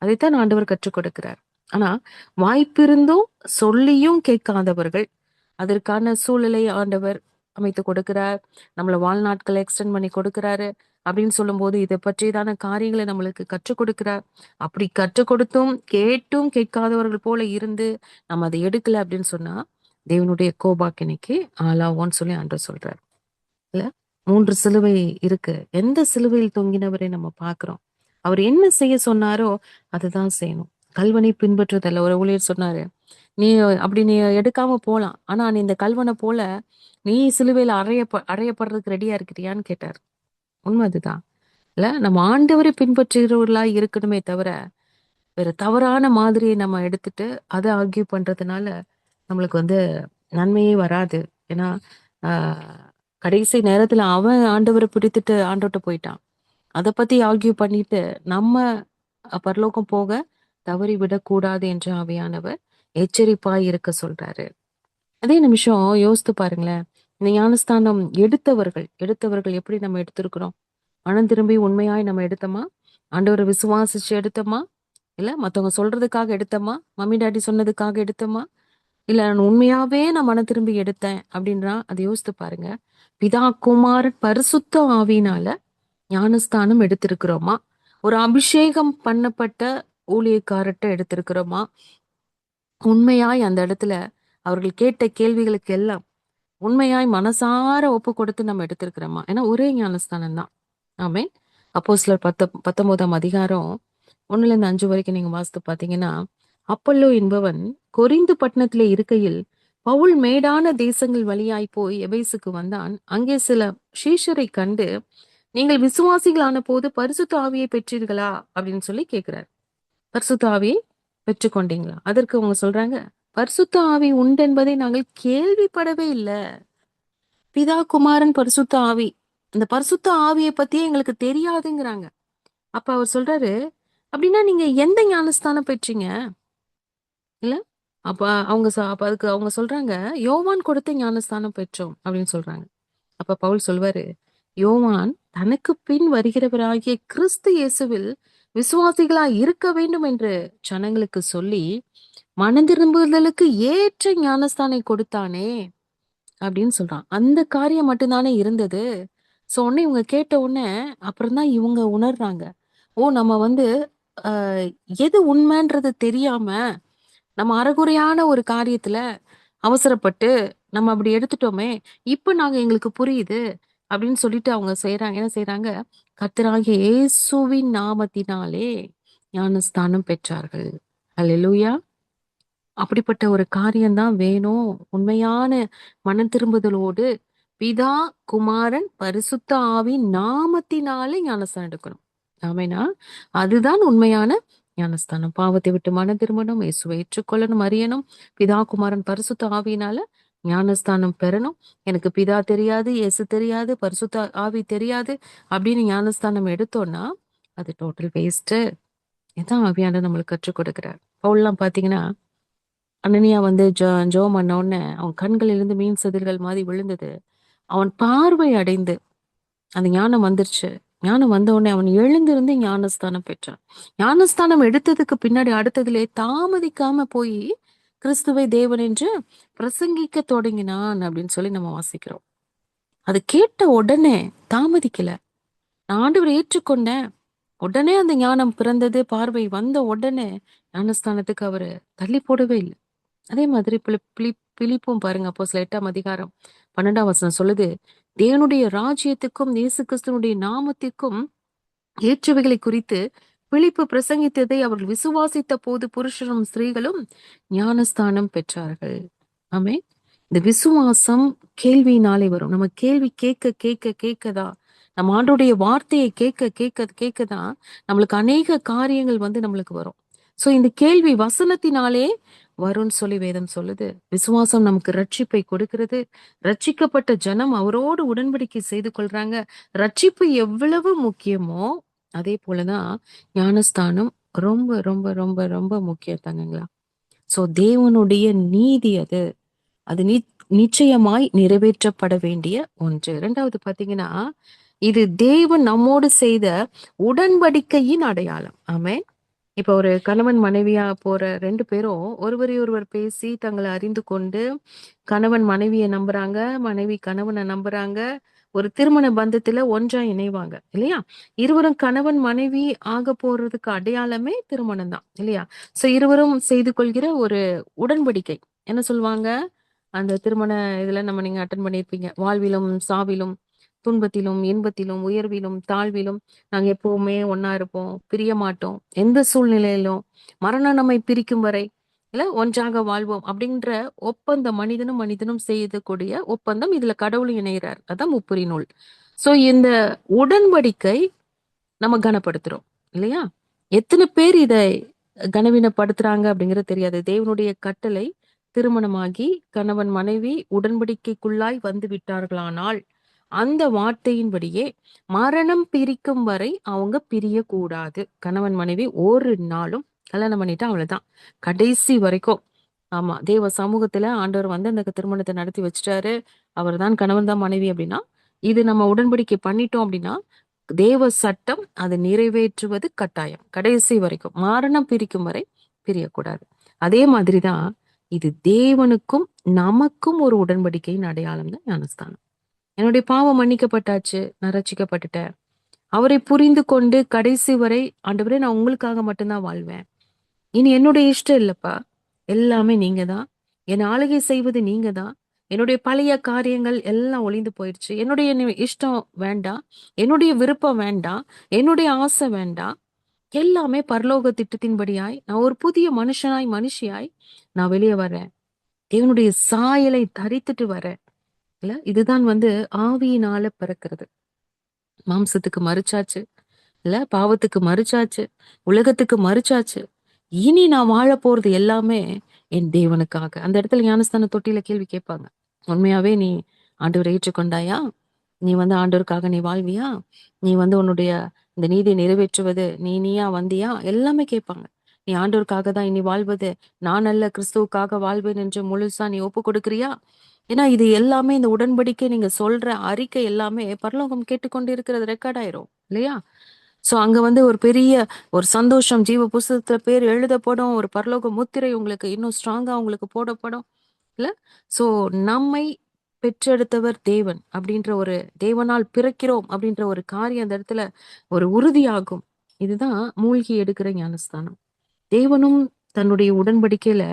அதைத்தான் ஆண்டவர் கற்றுக் கொடுக்கிறார். ஆனா வாய்ப்பிருந்தும் சொல்லியும் கேட்காதவர்கள், அதற்கான சூழலை ஆண்டவர் அமைத்து கொடுக்கிறார். நம்மள வாழ்நாட்களை எக்ஸ்டெண்ட் பண்ணி கொடுக்கிறாரு அப்படின்னு சொல்லும் போது இதை பற்றியதான காரியங்களை நம்மளுக்கு கற்றுக் கொடுக்கிறார். அப்படி கற்றுக் கொடுத்தும் கேட்டும் கேட்காதவர்கள் போல இருந்து நம்ம அதை எடுக்கல அப்படின்னு சொன்னா தேவனுடைய கோபாக்கினைக்கு ஆளாவோன்னு சொல்லி ஆண்டவர் சொல்றார். இல்ல, 3 சிலுவை இருக்கு. எந்த சிலுவையில் தொங்கினவரை நம்ம பாக்குறோம்? அவர் என்ன செய்ய சொன்னாரோ அதுதான் செய்யணும். கல்வனை பின்பற்றுதல்ல ஒரு ஊழியர் சொன்னாரு, நீ நீ எடுக்காம போலாம், ஆனா நீ இந்த கல்வனை போல நீ சிலுவையில அறையப்படுறதுக்கு ரெடியா இருக்கிறியான்னு கேட்டார். உண்மை அதுதான். இல்ல, நம்ம ஆண்டவரை பின்பற்றுகிறவர்களா இருக்கணுமே தவிர வேற தவறான மாதிரியை நம்ம எடுத்துட்டு அதை ஆர்கியூ பண்றதுனால நம்மளுக்கு நன்மையே வராது. ஏன்னா ஆஹ் கடைசி நேரத்துல அவன் ஆண்டவரை பிடித்துட்டு ஆண்டோட்ட போயிட்டான். அதை பத்தி ஆர்கியூ பண்ணிட்டு நம்ம பரலோகம் போக தவறி விடக்கூடாது என்று ஆவியானவர் எச்சரிப்பாய் இருக்க சொல்றாரு. அதே நிமிஷம் யோசித்து பாருங்களேன், இந்த ஞானஸ்தானம் எடுத்தவர்கள் எப்படி நம்ம எடுத்திருக்கிறோம்? மனம் திரும்பி உண்மையாய் நம்ம எடுத்தோமா? ஆண்டவரை விசுவாசிச்சு எடுத்தோமா? இல்ல மத்தவங்க சொல்றதுக்காக எடுத்தோமா? மம்மி டாடி சொன்னதுக்காக எடுத்தோமா? இல்ல நான் உண்மையாவே நான் மனம் திரும்பி எடுத்தேன் அப்படின்றா அதை யோசித்து பாருங்க. பிதா குமாரன் பரிசுத்த ஆவியினால ஞானஸ்தானம் எடுத்திருக்கிறோமா? ஒரு அபிஷேகம் பண்ணப்பட்ட ஊழியக்காரர்ட்ட எடுத்திருக்கிறோமா? உண்மையாய் அந்த இடத்துல அவர்கள் கேட்ட கேள்விகளுக்கு எல்லாம் உண்மையாய் மனசார ஒப்பு கொடுத்து நம்ம எடுத்திருக்கிறோமா? ஏன்னா ஒரே ஞானஸ்தானம் தான். ஆமென். அப்போஸ்தலர் 19ஆம் அதிகாரம் 1ல இருந்து 5 வரைக்கும் நீங்க வாசித்து பாத்தீங்கன்னா, அப்பல்லோ என்பவன் கொரிந்து பட்டணத்திலே இருக்கையில் பவுல் மேடான தேசங்கள் வழியாய் போய் எபேசுக்கு வந்தான். அங்கே சில சீஷரை கண்டு, நீங்கள் விசுவாசிகளான போது பரிசுத்த ஆவியை பெற்றீர்களா அப்படின்னு சொல்லி கேட்கிறார். பரிசுத்த ஆவியை பெற்றுக்கொண்டீங்களா? அதற்கு அவங்க சொல்றாங்க, பரிசுத்த ஆவி உண்டென்பதை நாங்கள் கேள்விப்படவே இல்லை. பிதா குமாரன் பரிசுத்த ஆவி, இந்த பரிசுத்த ஆவியை பத்தியே எங்களுக்கு தெரியாதுங்கிறாங்க. அப்ப அவர் சொல்றாரு, அப்படின்னா நீங்க எந்த ஞானஸ்தானம் பெற்றீங்க? இல்ல அப்ப அப்ப அதுக்கு அவங்க சொல்றாங்க, யோவான் கொடுத்த ஞானஸ்தானம் பெற்றோம் அப்படின்னு சொல்றாங்க. அப்ப பவுல் சொல்வாரு, யோவான் தனக்கு பின் வருகிறவராகிய கிறிஸ்து இயேசுவில் விசுவாசிகளா இருக்க வேண்டும் என்று ஜனங்களுக்கு சொல்லி மனந்திரும்புதலுக்கு ஏற்ற ஞானஸ்தானை கொடுத்தானே அப்படின்னு சொல்றான். அந்த காரியம் மட்டும்தானே இருந்தது. சோ உடனே இவங்க கேட்ட உடனே அப்புறம்தான் இவங்க உணர்றாங்க, ஓ நம்ம ஆஹ் எது உண்மைன்றது தெரியாம நம்ம அரைகுறையான ஒரு காரியத்துல அவசரப்பட்டு நம்ம அப்படி எடுத்துட்டோமே, இப்ப எங்களுக்கு புரியுது அப்படின்னு சொல்லிட்டு அவங்க செய்யறாங்க. என்ன செய்யறாங்க? கர்த்தராகிய இயேசுவின் நாமத்தினாலே ஞானஸ்தானம் பெற்றார்கள். அல்லேலூயா. அப்படிப்பட்ட ஒரு காரியம்தான் வேணும். உண்மையான மனம் திரும்புதலோடு பிதா குமாரன் பரிசுத்த ஆவியின் நாமத்தினாலே ஞானஸ்தானம் எடுக்கணும். ஆமெனா? அதுதான் உண்மையான ஞானஸ்தானம். பாவத்தை விட்டு மனம் திரும்பணும், இயேசுவை ஏற்றுக்கொள்ளணும், அறியணும், பிதா குமாரன் பரிசுத்த ஆவியினால ஞானஸ்தானம் பெறணும். எனக்கு பிதா தெரியாது, இயேசு தெரியாது, பரிசுத்த ஆவி தெரியாது அப்படின்னு ஞானஸ்தானம் எடுத்தோம்னா அது டோட்டல் வேஸ்ட். இதான் ஆவியானவர் நம்மளுக்கு கற்றுக் கொடுக்கிறார். பவுல்லாம் பாத்தீங்கன்னா, அனனியா ஜெபம் பண்ண உடனே அவன் கண்களிலிருந்து மீன் செதில்கள் மாதிரி விழுந்தது. அவன் பார்வை அடைந்து அந்த ஞானம் வந்துருச்சு. ஞானம் வந்த உடனே அவன் எழுந்திருந்து ஞானஸ்தானம் பெற்றான். ஞானஸ்தானம் எடுத்ததுக்கு பின்னாடி அடுத்ததிலே தாமதிக்காம போய் கிறிஸ்துவை தேவன் என்று பிரசங்கிக்க தொடங்கினான் அப்படின்னு சொல்லி நம்ம வாசிக்கிறோம். அது கேட்ட உடனே தாமதிக்கல. நான் ஆண்டவரை ஏற்றுக்கொண்டேன். உடனே அந்த ஞானம் பிறந்தது, பார்வை வந்த உடனே ஞானஸ்தானத்துக்கு அவரு தள்ளி போடவே இல்லை. அதே மாதிரி பிலிப்பும் பாருங்க, அப்போஸ்தலர் 8ஆம் அதிகாரம் 12ஆம் வசனம் சொல்லுது, தேவனுடைய ராஜ்யத்துக்கும் இயேசு கிறிஸ்துவனுடைய நாமத்திற்கும் ஏற்றவைகளை குறித்து பிலிப்பு பிரசங்கித்ததை அவர்கள் விசுவாசித்த போது புருஷரும் ஸ்திரீகளும் ஞானஸ்தானம் பெற்றார்கள். ஆமே. இந்த விசுவாசம் கேள்வியினாலே வரும். நம்ம கேள்வி கேட்க கேட்க கேட்கதான், நம்ம ஆண்டோடைய வார்த்தையை கேட்க கேட்க கேட்கதான் நம்மளுக்கு அநேக காரியங்கள் நம்மளுக்கு வரும். சோ இந்த கேள்வி வசனத்தினாலே வரும்னு சொல்லி வேதம் சொல்லுது. விசுவாசம் நமக்கு ரட்சிப்பை கொடுக்கிறது. ரட்சிக்கப்பட்ட ஜனம் அவரோடு உடன்படிக்கை செய்து கொள்றாங்க. ரட்சிப்பு எவ்வளவு முக்கியமோ அதே போலதான் ஞானஸ்தானம் ரொம்ப ரொம்ப ரொம்ப ரொம்ப முக்கியம் தானுங்களா. சோ தேவனுடைய நீதி அது அது நிச்சயமாய் நிறைவேற்றப்பட வேண்டிய ஒன்று. இரண்டாவது பாத்தீங்கன்னா, இது தேவன் நம்மோடு செய்த உடன்படிக்கையின் அடையாளம். ஆமே. இப்ப ஒரு கணவன் மனைவியா போற 2 பேரும் ஒருவரை ஒருவர் பேசி தங்களை அறிந்து கொண்டு, கணவன் மனைவியை நம்புறாங்க, மனைவி கணவனை நம்புறாங்க. ஒரு திருமண பந்தத்துல ஒன்றா இணைவாங்க இல்லையா? இருவரும் கணவன் மனைவி ஆக போறதுக்கு அடையாளமே திருமணம் தான் இல்லையா? சோ இருவரும் செய்து கொள்கிற ஒரு உடன்படிக்கை. என்ன சொல்லுவாங்க? அந்த திருமண இதுல நீங்க அட்டன் பண்ணியிருப்பீங்க. வாழ்விலும் சாவிலும் துன்பத்திலும் இன்பத்திலும் உயர்விலும் தாழ்விலும் நாங்க எப்பவுமே ஒன்னா இருப்போம், பிரிய மாட்டோம், எந்த சூழ்நிலையிலும் மரணம் நம்மை பிரிக்கும் வரை இல்ல ஒன்றாக வாழ்வோம் அப்படின்ற ஒப்பந்தம் மனிதனும் மனிதனும் செய்யக்கூடிய ஒப்பந்தம். இதுல கடவுள் இணைகிறார். அதான் முப்புரி நூல். சோ இந்த உடன்படிக்கை நம்ம கனப்படுத்துறோம் இல்லையா? எத்தனை பேர் இதை கனவீனப்படுத்துறாங்க அப்படிங்கிறது தெரியாது. தேவனுடைய கட்டளை திருமணமாகி கணவன் மனைவி உடன்படிக்கைக்குள்ளாய் வந்து விட்டார்களானால் அந்த வார்த்தையின்படியே மரணம் பிரிக்கும் வரை அவங்க பிரியக்கூடாது. கணவன் மனைவி ஒரு நாளும் கல்யாணம் பண்ணிட்டா அவ்வளவுதான், கடைசி வரைக்கும். ஆமா, தேவ சமூகத்துல ஆண்டவர் வந்து அந்த திருமணத்தை நடத்தி வச்சுட்டாரு. அவர் தான் கணவன் தான் மனைவி அப்படின்னா, இது நம்ம உடன்படிக்கை பண்ணிட்டோம் அப்படின்னா, தேவ சட்டம் அதை நிறைவேற்றுவது கட்டாயம். கடைசி வரைக்கும் மரணம் பிரிக்கும் வரை பிரியக்கூடாது. அதே மாதிரிதான் இது தேவனுக்கும் நமக்கும் ஒரு உடன்படிக்கையின் அடையாளம் தான் ஞானஸ்தானம். என்னுடைய பாவம் மன்னிக்கப்பட்டாச்சு, நான் ரட்சிக்கப்பட்டுட்டேன். அவரை புரிந்து கொண்டு கடைசி வரை, ஆண்டவரே நான் உங்களுக்காக மட்டும்தான் வாழ்வேன், இனி என்னுடைய இஷ்டம் இல்லப்பா, எல்லாமே நீங்க தான், என் ஆளுகை செய்வது நீங்க தான், என்னுடைய பழைய காரியங்கள் எல்லாம் ஒளிந்து போயிடுச்சு, என்னுடைய இஷ்டம் வேண்டாம், என்னுடைய விருப்பம் வேண்டாம், என்னுடைய ஆசை வேண்டாம், எல்லாமே பரலோக திட்டத்தின்படியாய் நான் ஒரு புதிய மனுஷியாய் நான் வெளியே வரேன், தேவனுடைய சாயலை தரித்துட்டு வரேன். இல்ல, இதுதான் வந்து ஆவியினால பிறக்கிறது. மாம்சத்துக்கு மறிச்சாச்சு, இல்ல பாவத்துக்கு மறிச்சாச்சு, உலகத்துக்கு மறிச்சாச்சு. இனி நான் வாழ போறது எல்லாமே என் தேவனுக்காக. அந்த இடத்துல ஞானஸ்தான தொட்டியில கேள்வி கேட்பாங்க, உண்மையாவே நீ ஆண்டவரை ஏற்றுக்கொண்டாயா? நீ வந்து ஆண்டவருக்காக நீ வாழ்வியா? நீ வந்து உன்னுடைய இந்த நீதியை நிறைவேற்றுவது நீயா வந்தியா? எல்லாமே கேட்பாங்க. நீ ஆண்டவருக்காக தான் இனி வாழ்வது, நான் அல்ல கிறிஸ்துவுக்காக வாழ்வேன் என்று முழுசா நீ ஒப்பு கொடுக்கிறியா? ஏன்னா இது எல்லாமே, இந்த உடன்படிக்கை நீங்க சொல்ற அறிக்கை எல்லாமே பரலோகம் கேட்டுக்கொண்டு இருக்கிறது, ரெக்கார்ட் ஆயிரும் இல்லையா? சோ அங்க வந்து ஒரு பெரிய ஒரு சந்தோஷம், ஜீவ புஸ்தகத்துல பேர் எழுதப்படும், ஒரு பரலோக முத்திரை உங்களுக்கு இன்னும் ஸ்ட்ராங்கா உங்களுக்கு போடப்படும் இல்ல. சோ நம்மை பெற்றெடுத்தவர் தேவன் அப்படின்ற ஒரு, தேவனால் பிறக்கிறோம் அப்படின்ற ஒரு காரியம் அந்த இடத்துல ஒரு உறுதியாகும். இதுதான் மூழ்கி எடுக்கிற ஞானஸ்தானம். தேவனும் தன்னுடைய உடன்படிக்கையில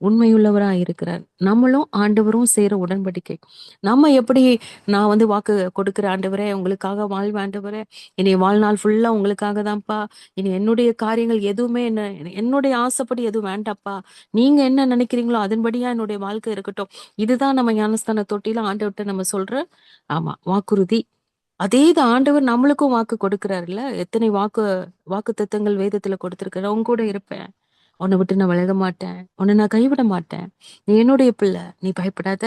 உண்மையுள்ளவரா இருக்கிறார். நம்மளும் ஆண்டவரும் செய்யற உடன்படிக்கை. நம்ம எப்படி, நான் வந்து வாக்கு கொடுக்கிற, ஆண்டவரே உங்களுக்காக வாழ்வேன், ஆண்டவரே இனி வாழ்நாள் ஃபுல்லா உங்களுக்காக தான்ப்பா, இனி என்னுடைய காரியங்கள் எதுவுமே என்னுடைய ஆசைப்படி எதுவும் வேண்டாப்பா, நீங்க என்ன நினைக்கிறீங்களோ அதன்படியா என்னுடைய வாழ்க்கை இருக்கட்டும். இதுதான் நம்ம ஞானஸ்தான தொட்டில ஆண்டவர்கிட்ட நம்ம சொல்ற ஆமா வாக்குறுதி. அதே தான் ஆண்டவர் நம்மளுக்கும் வாக்கு கொடுக்கிறாருல்ல. எத்தனை வாக்கு தத்தங்கள் வேதத்துல கொடுத்திருக்காரு. உன் கூட இருப்பேன், உன்னை விட்டு நான் விலக மாட்டேன், உன்னை நான் கைவிட மாட்டேன், நீ என்னுடைய பிள்ளை, நீ பயப்படாத,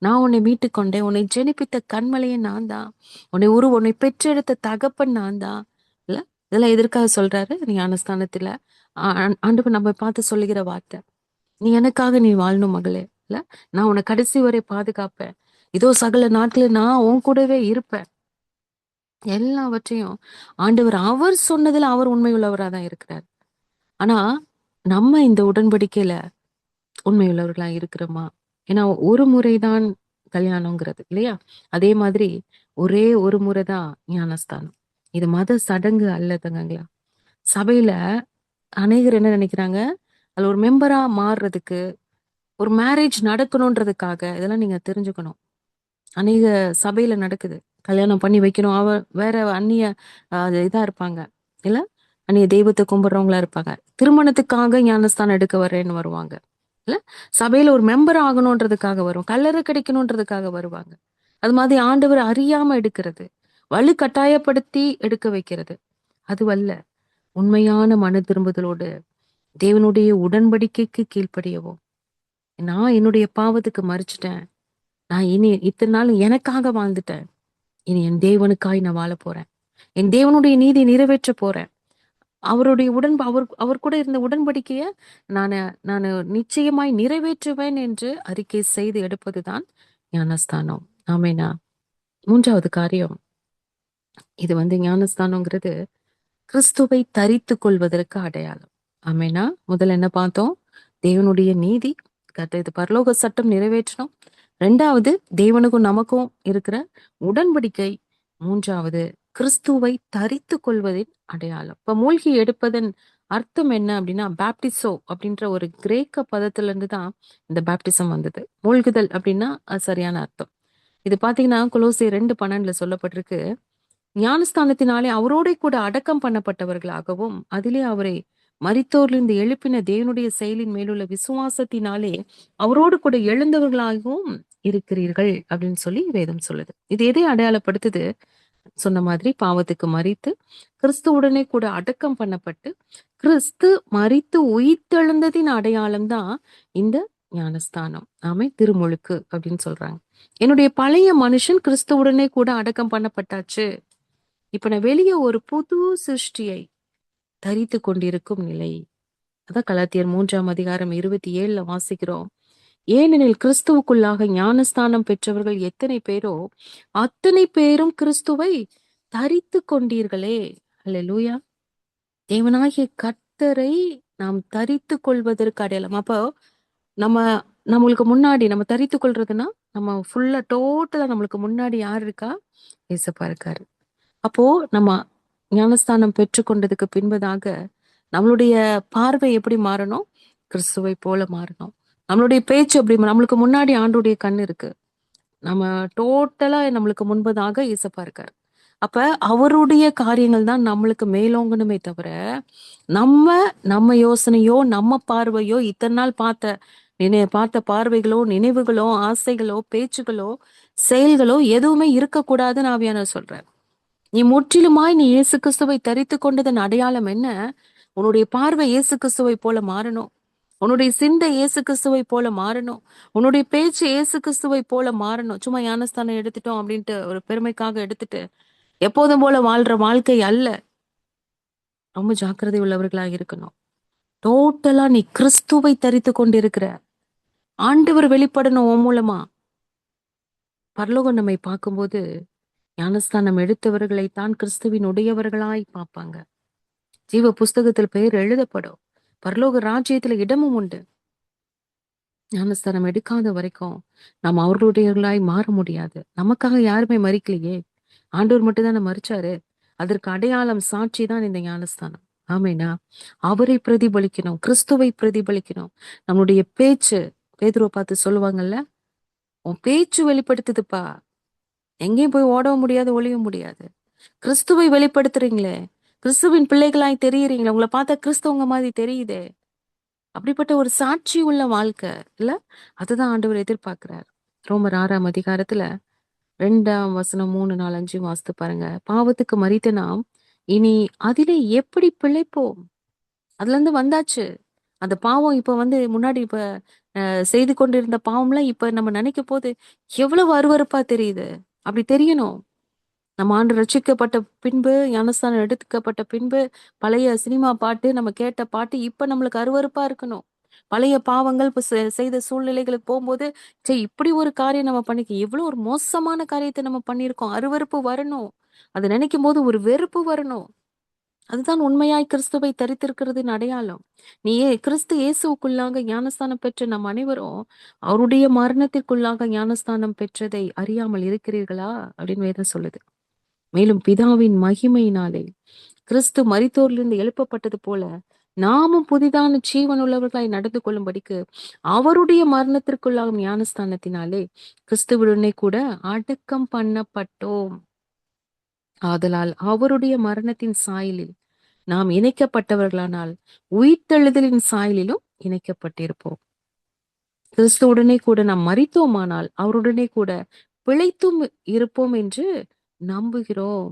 நான் உன்னை மீட்டு கொண்டேன், உன்னை ஜெனிப்பித்த கண்மலையை நான் தான், உன்னை பெற்றெடுத்த தகப்பன் நான் தான் இல்ல. இதெல்லாம் எதற்காக சொல்றாரு ஞானஸ்தானத்துல? ஆண்டவர் நம்ம பார்த்து சொல்லுகிற வார்த்தை, நீ எனக்காக நீ வாழணும் மகளே, இல்ல நான் உன்னை கடைசி வரை பாதுகாப்பேன், இதோ சகல நாட்கள நான் உன் கூடவே இருப்பேன். எல்லாவற்றையும் ஆண்டவர் அவர் சொன்னதுல அவர் உண்மை உள்ளவரா தான் இருக்கிறார். ஆனா நம்ம இந்த உடன்படிக்கையில உண்மையுள்ளவர்களா இருக்கிறோமா? ஏன்னா ஒரு முறைதான் கல்யாணங்கிறது இல்லையா? அதே மாதிரி ஒரே ஒரு முறைதான் ஞானஸ்தானம். இது மத சடங்கு அல்ல தங்கங்களா. சபையில அநேகர் என்ன நினைக்கிறாங்க, அதுல ஒரு மெம்பரா மாறுறதுக்கு, ஒரு மேரேஜ் நடக்கணும்ன்றதுக்காக, இதெல்லாம் நீங்க தெரிஞ்சுக்கணும். அநேக சபையில நடக்குது. கல்யாணம் பண்ணி வைக்கணும், அவ வேற அந்நிய இதா இருப்பாங்க இல்ல, அந்நிய தெய்வத்தை கும்பிடுறவங்களா இருப்பாங்க. திருமணத்துக்காக ஞானஸ்தானம் எடுக்க வர்றேன்னு வருவாங்க இல்ல, சபையில ஒரு மெம்பர் ஆகணும்ன்றதுக்காக வரும், கல்லறை கிடைக்கணும்ன்றதுக்காக வருவாங்க. அது மாதிரி ஆண்டவர் அறியாம எடுக்கிறது, வலு கட்டாயப்படுத்தி எடுக்க வைக்கிறது அதுவல்ல. உண்மையான மன திரும்புதலோடு தேவனுடைய உடன்படிக்கைக்கு கீழ்ப்படியவோ, நான் என்னுடைய பாவத்துக்கு மறிச்சிட்டேன், நான் இனி இத்தனை நாள் எனக்காக வாழ்ந்துட்டேன், இனி என் தேவனுக்காய் நான் வாழ போறேன், என் தேவனுடைய நீதி நிறைவேற்ற போறேன், அவருடைய அவர் கூட இருந்த உடன்படிக்கைய நானு நானு நிச்சயமாய் நிறைவேற்றுவேன் என்று அறிக்கை செய்து எடுப்பதுதான் ஞானஸ்தானம். ஆமேனா. மூன்றாவது காரியம், இது வந்து ஞானஸ்தானம்ங்கிறது கிறிஸ்துவை தரித்து கொள்வதற்கு அடையாளம். ஆமேனா. முதல்ல என்ன பார்த்தோம்? தேவனுடைய நீதி, இது பரலோக சட்டம் நிறைவேற்றணும். ரெண்டாவது தேவனுக்கும் நமக்கும் இருக்கிற உடன்படிக்கை. மூன்றாவது கிறிஸ்துவை தரித்து கொள்வதின் அடையாளம். இப்ப மூழ்கி எடுப்பதன் அர்த்தம் என்ன அப்படின்னா, பேப்டிசோ அப்படின்ற ஒரு கிரேக்க பதத்துல இருந்து தான் இந்த பேப்டிசம் வந்தது. மூழ்குதல் அப்படின்னா அது சரியான அர்த்தம். இது பாத்தீங்கன்னா கொலோசியர் 2:12 சொல்லப்பட்டிருக்கு, ஞானஸ்தானத்தினாலே அவரோட கூட அடக்கம் பண்ணப்பட்டவர்களாகவும், அதிலே அவரை மரித்தோரிலிருந்து எழுப்பின தேவனுடைய செயலின் மேலுள்ள விசுவாசத்தினாலே அவரோடு கூட எழுந்தவர்களாகவும் இருக்கிறீர்கள் அப்படின்னு சொல்லி வேதம் சொல்லுது. இது எதை அடையாளப்படுத்துது? சொன்ன மாதிரி பாவத்துக்கு மரித்து கிறிஸ்துவுடனே கூட அடக்கம் பண்ணப்பட்டு கிறிஸ்து மரித்து உயிர்த்தெழுந்ததின் அடையாளம் தான் இந்த ஞானஸ்தானம். ஆமே, திருமுழுக்கு அப்படின்னு சொல்றாங்க. என்னுடைய பழைய மனுஷன் கிறிஸ்துவுடனே கூட அடக்கம் பண்ணப்பட்டாச்சு. இப்ப நான் வெளியே ஒரு புது சிருஷ்டியை தரித்து கொண்டிருக்கும் நிலை. அதான் கலாத்தியர் 3 அதிகாரம் 27 வாசிக்கிறோம். ஏனெனில் கிறிஸ்துவுக்குள்ளாக ஞானஸ்தானம் பெற்றவர்கள் எத்தனை பேரோ அத்தனை பேரும் கிறிஸ்துவை தரித்து கொண்டீர்களே. அல்லேலூயா. தேவனாகிய கர்த்தரை நாம் தரித்து கொள்வதற்கு அடையாளம். அப்போ நம்ம நம்மளுக்கு முன்னாடி நம்ம தரித்து கொள்றதுன்னா நம்ம ஃபுல்லா டோட்டலா நம்மளுக்கு முன்னாடி யார் இருக்கா? இயேசப்பா இருக்காரு. அப்போ நம்ம ஞானஸ்தானம் பெற்றுக்கொண்டதுக்கு பின்பதாக நம்மளுடைய பார்வை எப்படி மாறணும்? கிறிஸ்துவை போல மாறணும். நம்மளுடைய பேச்சு எப்படி நம்மளுக்கு முன்னாடி ஆண்டுடைய கண் இருக்கு. நம்ம டோட்டலா நம்மளுக்கு முன்பதாக இயேசப்பா இருக்காரு. அப்ப அவருடைய காரியங்கள் தான் நம்மளுக்கு மேலோங்கணுமே தவிர நம்ம நம்ம யோசனையோ நம்ம பார்வையோ இத்தனை நாள் பார்த்த பார்வைகளோ நினைவுகளோ ஆசைகளோ பேச்சுகளோ செயல்களோ எதுவுமே இருக்கக்கூடாதுன்னு ஆவியானவர் சொல்றார். நீ முற்றிலுமாய் நீ இயேசு கிறிஸ்துவை தரித்து கொண்டதன் அடையாளம் என்ன? உன்னுடைய பார்வை இயேசு கிறிஸ்துவை போல மாறணும். உன்னுடைய சிந்தை இயேசு கிறிஸ்துவை போல மாறணும். உன்னுடைய பேச்சு இயேசு கிறிஸ்துவை போல மாறணும். சும்மா ஞானஸ்தானம் எடுத்துட்டோம் அப்படின்ட்டு ஒரு பெருமைக்காக எடுத்துட்டு எப்போதும் போல வாழ்ற வாழ்க்கை அல்ல. ரொம்ப ஜாக்கிரதை உள்ளவர்களாக இருக்கணும். டோட்டலா நீ கிறிஸ்துவை தரித்து கொண்டிருக்கிற ஆண்டவர் வெளிப்படணும் உன் மூலமா. பரலோகம் நம்மை பார்க்கும்போது ஞானஸ்தானம் எடுத்தவர்களை தான் கிறிஸ்துவின் உடையவர்களாய் பார்ப்பாங்க. ஜீவ புஸ்தகத்தில் பெயர் எழுதப்படும். பரலோக ராஜ்யத்துல இடமும் உண்டு. ஞானஸ்தானம் எடுக்காத வரைக்கும் நாம் அவர்களுடையவர்களாய் மாற முடியாது. நமக்காக யாருமே மறிக்கலையே, ஆண்டவர் மட்டும் தானே மறிச்சாரு. அதற்கு அடையாளம் சாட்சி தான் இந்த ஞானஸ்தானம். ஆமேனா? அவரை பிரதிபலிக்கணும், கிறிஸ்துவை பிரதிபலிக்கணும். நம்மளுடைய பேச்சு, பேதுருவை பார்த்து சொல்லுவாங்கல்ல, உன் பேச்சு வெளிப்படுத்துதுப்பா. எங்கேயும் போய் ஓடவும் முடியாது, ஒளியவும் முடியாது. கிறிஸ்துவை வெளிப்படுத்துறீங்களே, கிறிஸ்துவின் பிள்ளைகளாய் தெரியுறீங்களே, உங்களை பார்த்தா கிறிஸ்துவங்க மாதிரி தெரியுதே. அப்படிப்பட்ட ஒரு சாட்சி உள்ள வாழ்க்கை இல்ல, அதுதான் ஆண்டவர் எதிர்பார்க்கிறார். ரோமர் 6 அதிகாரத்துல 2 வசனம் 3, 4, 5 வாசித்து பாருங்க. பாவத்துக்கு மரித்த நாம் இனி அதிலே எப்படி பிழைப்போம்? அதுல இருந்து வந்தாச்சு. அந்த பாவம் இப்ப முன்னாடி இப்ப செய்து கொண்டிருந்த பாவம்லாம் இப்ப நம்ம நினைக்கும் போது எவ்வளவு அருவருப்பா தெரியுது. அப்படி தெரியணும். நம்ம ஆண்டு ரட்சிக்கப்பட்ட பின்பு, ஞானஸ்தானம் எடுத்துக்கப்பட்ட பின்பு, பழைய சினிமா பாட்டு, நம்ம கேட்ட பாட்டு இப்ப நம்மளுக்கு அருவருப்பா இருக்கணும். பழைய பாவங்கள் இப்ப செய்த சூழ்நிலைகளுக்கு போகும்போது, இப்படி ஒரு காரியம் நம்ம பண்ணிக்க எவ்வளவு ஒரு மோசமான காரியத்தை நம்ம பண்ணியிருக்கோம். அருவருப்பு வரணும். அதை நினைக்கும் போது ஒரு வெறுப்பு வரணும். அதுதான் உண்மையாய் கிறிஸ்துவை தரித்திருக்கிறதுன்னு அடையாளம். கிறிஸ்து இயேசுவுக்குள்ளாக ஞானஸ்தானம் பெற்ற நம் அனைவரும் அவருடைய மரணத்திற்குள்ளாக ஞானஸ்தானம் பெற்றதை அறியாமல் இருக்கிறீர்களா அப்படின்னு வேதம் சொல்லுது. மேலும் பிதாவின் மகிமையினாலே கிறிஸ்து மரித்தோரிலிருந்து எழுப்பப்பட்டது போல நாமும் புதிதான ஜீவன் உள்ளவர்களாய் நடந்து கொள்ளும்படிக்கு அவருடைய மரணத்திற்குள்ளாகும் ஞானஸ்தானத்தினாலே கிறிஸ்துவுடனே கூட அடக்கம் பண்ணப்பட்டோம். ஆதலால் அவருடைய மரணத்தின் சாயலில் நாம் இணைக்கப்பட்டவர்களானால் உயிர்த்தெழுதலின் சாயலிலும் இணைக்கப்பட்டிருப்போம். கிறிஸ்துவுடனே கூட நாம் மரித்தோமானால் அவருடனே கூட பிழைத்தும் இருப்போம் என்று நம்புகிறோம்.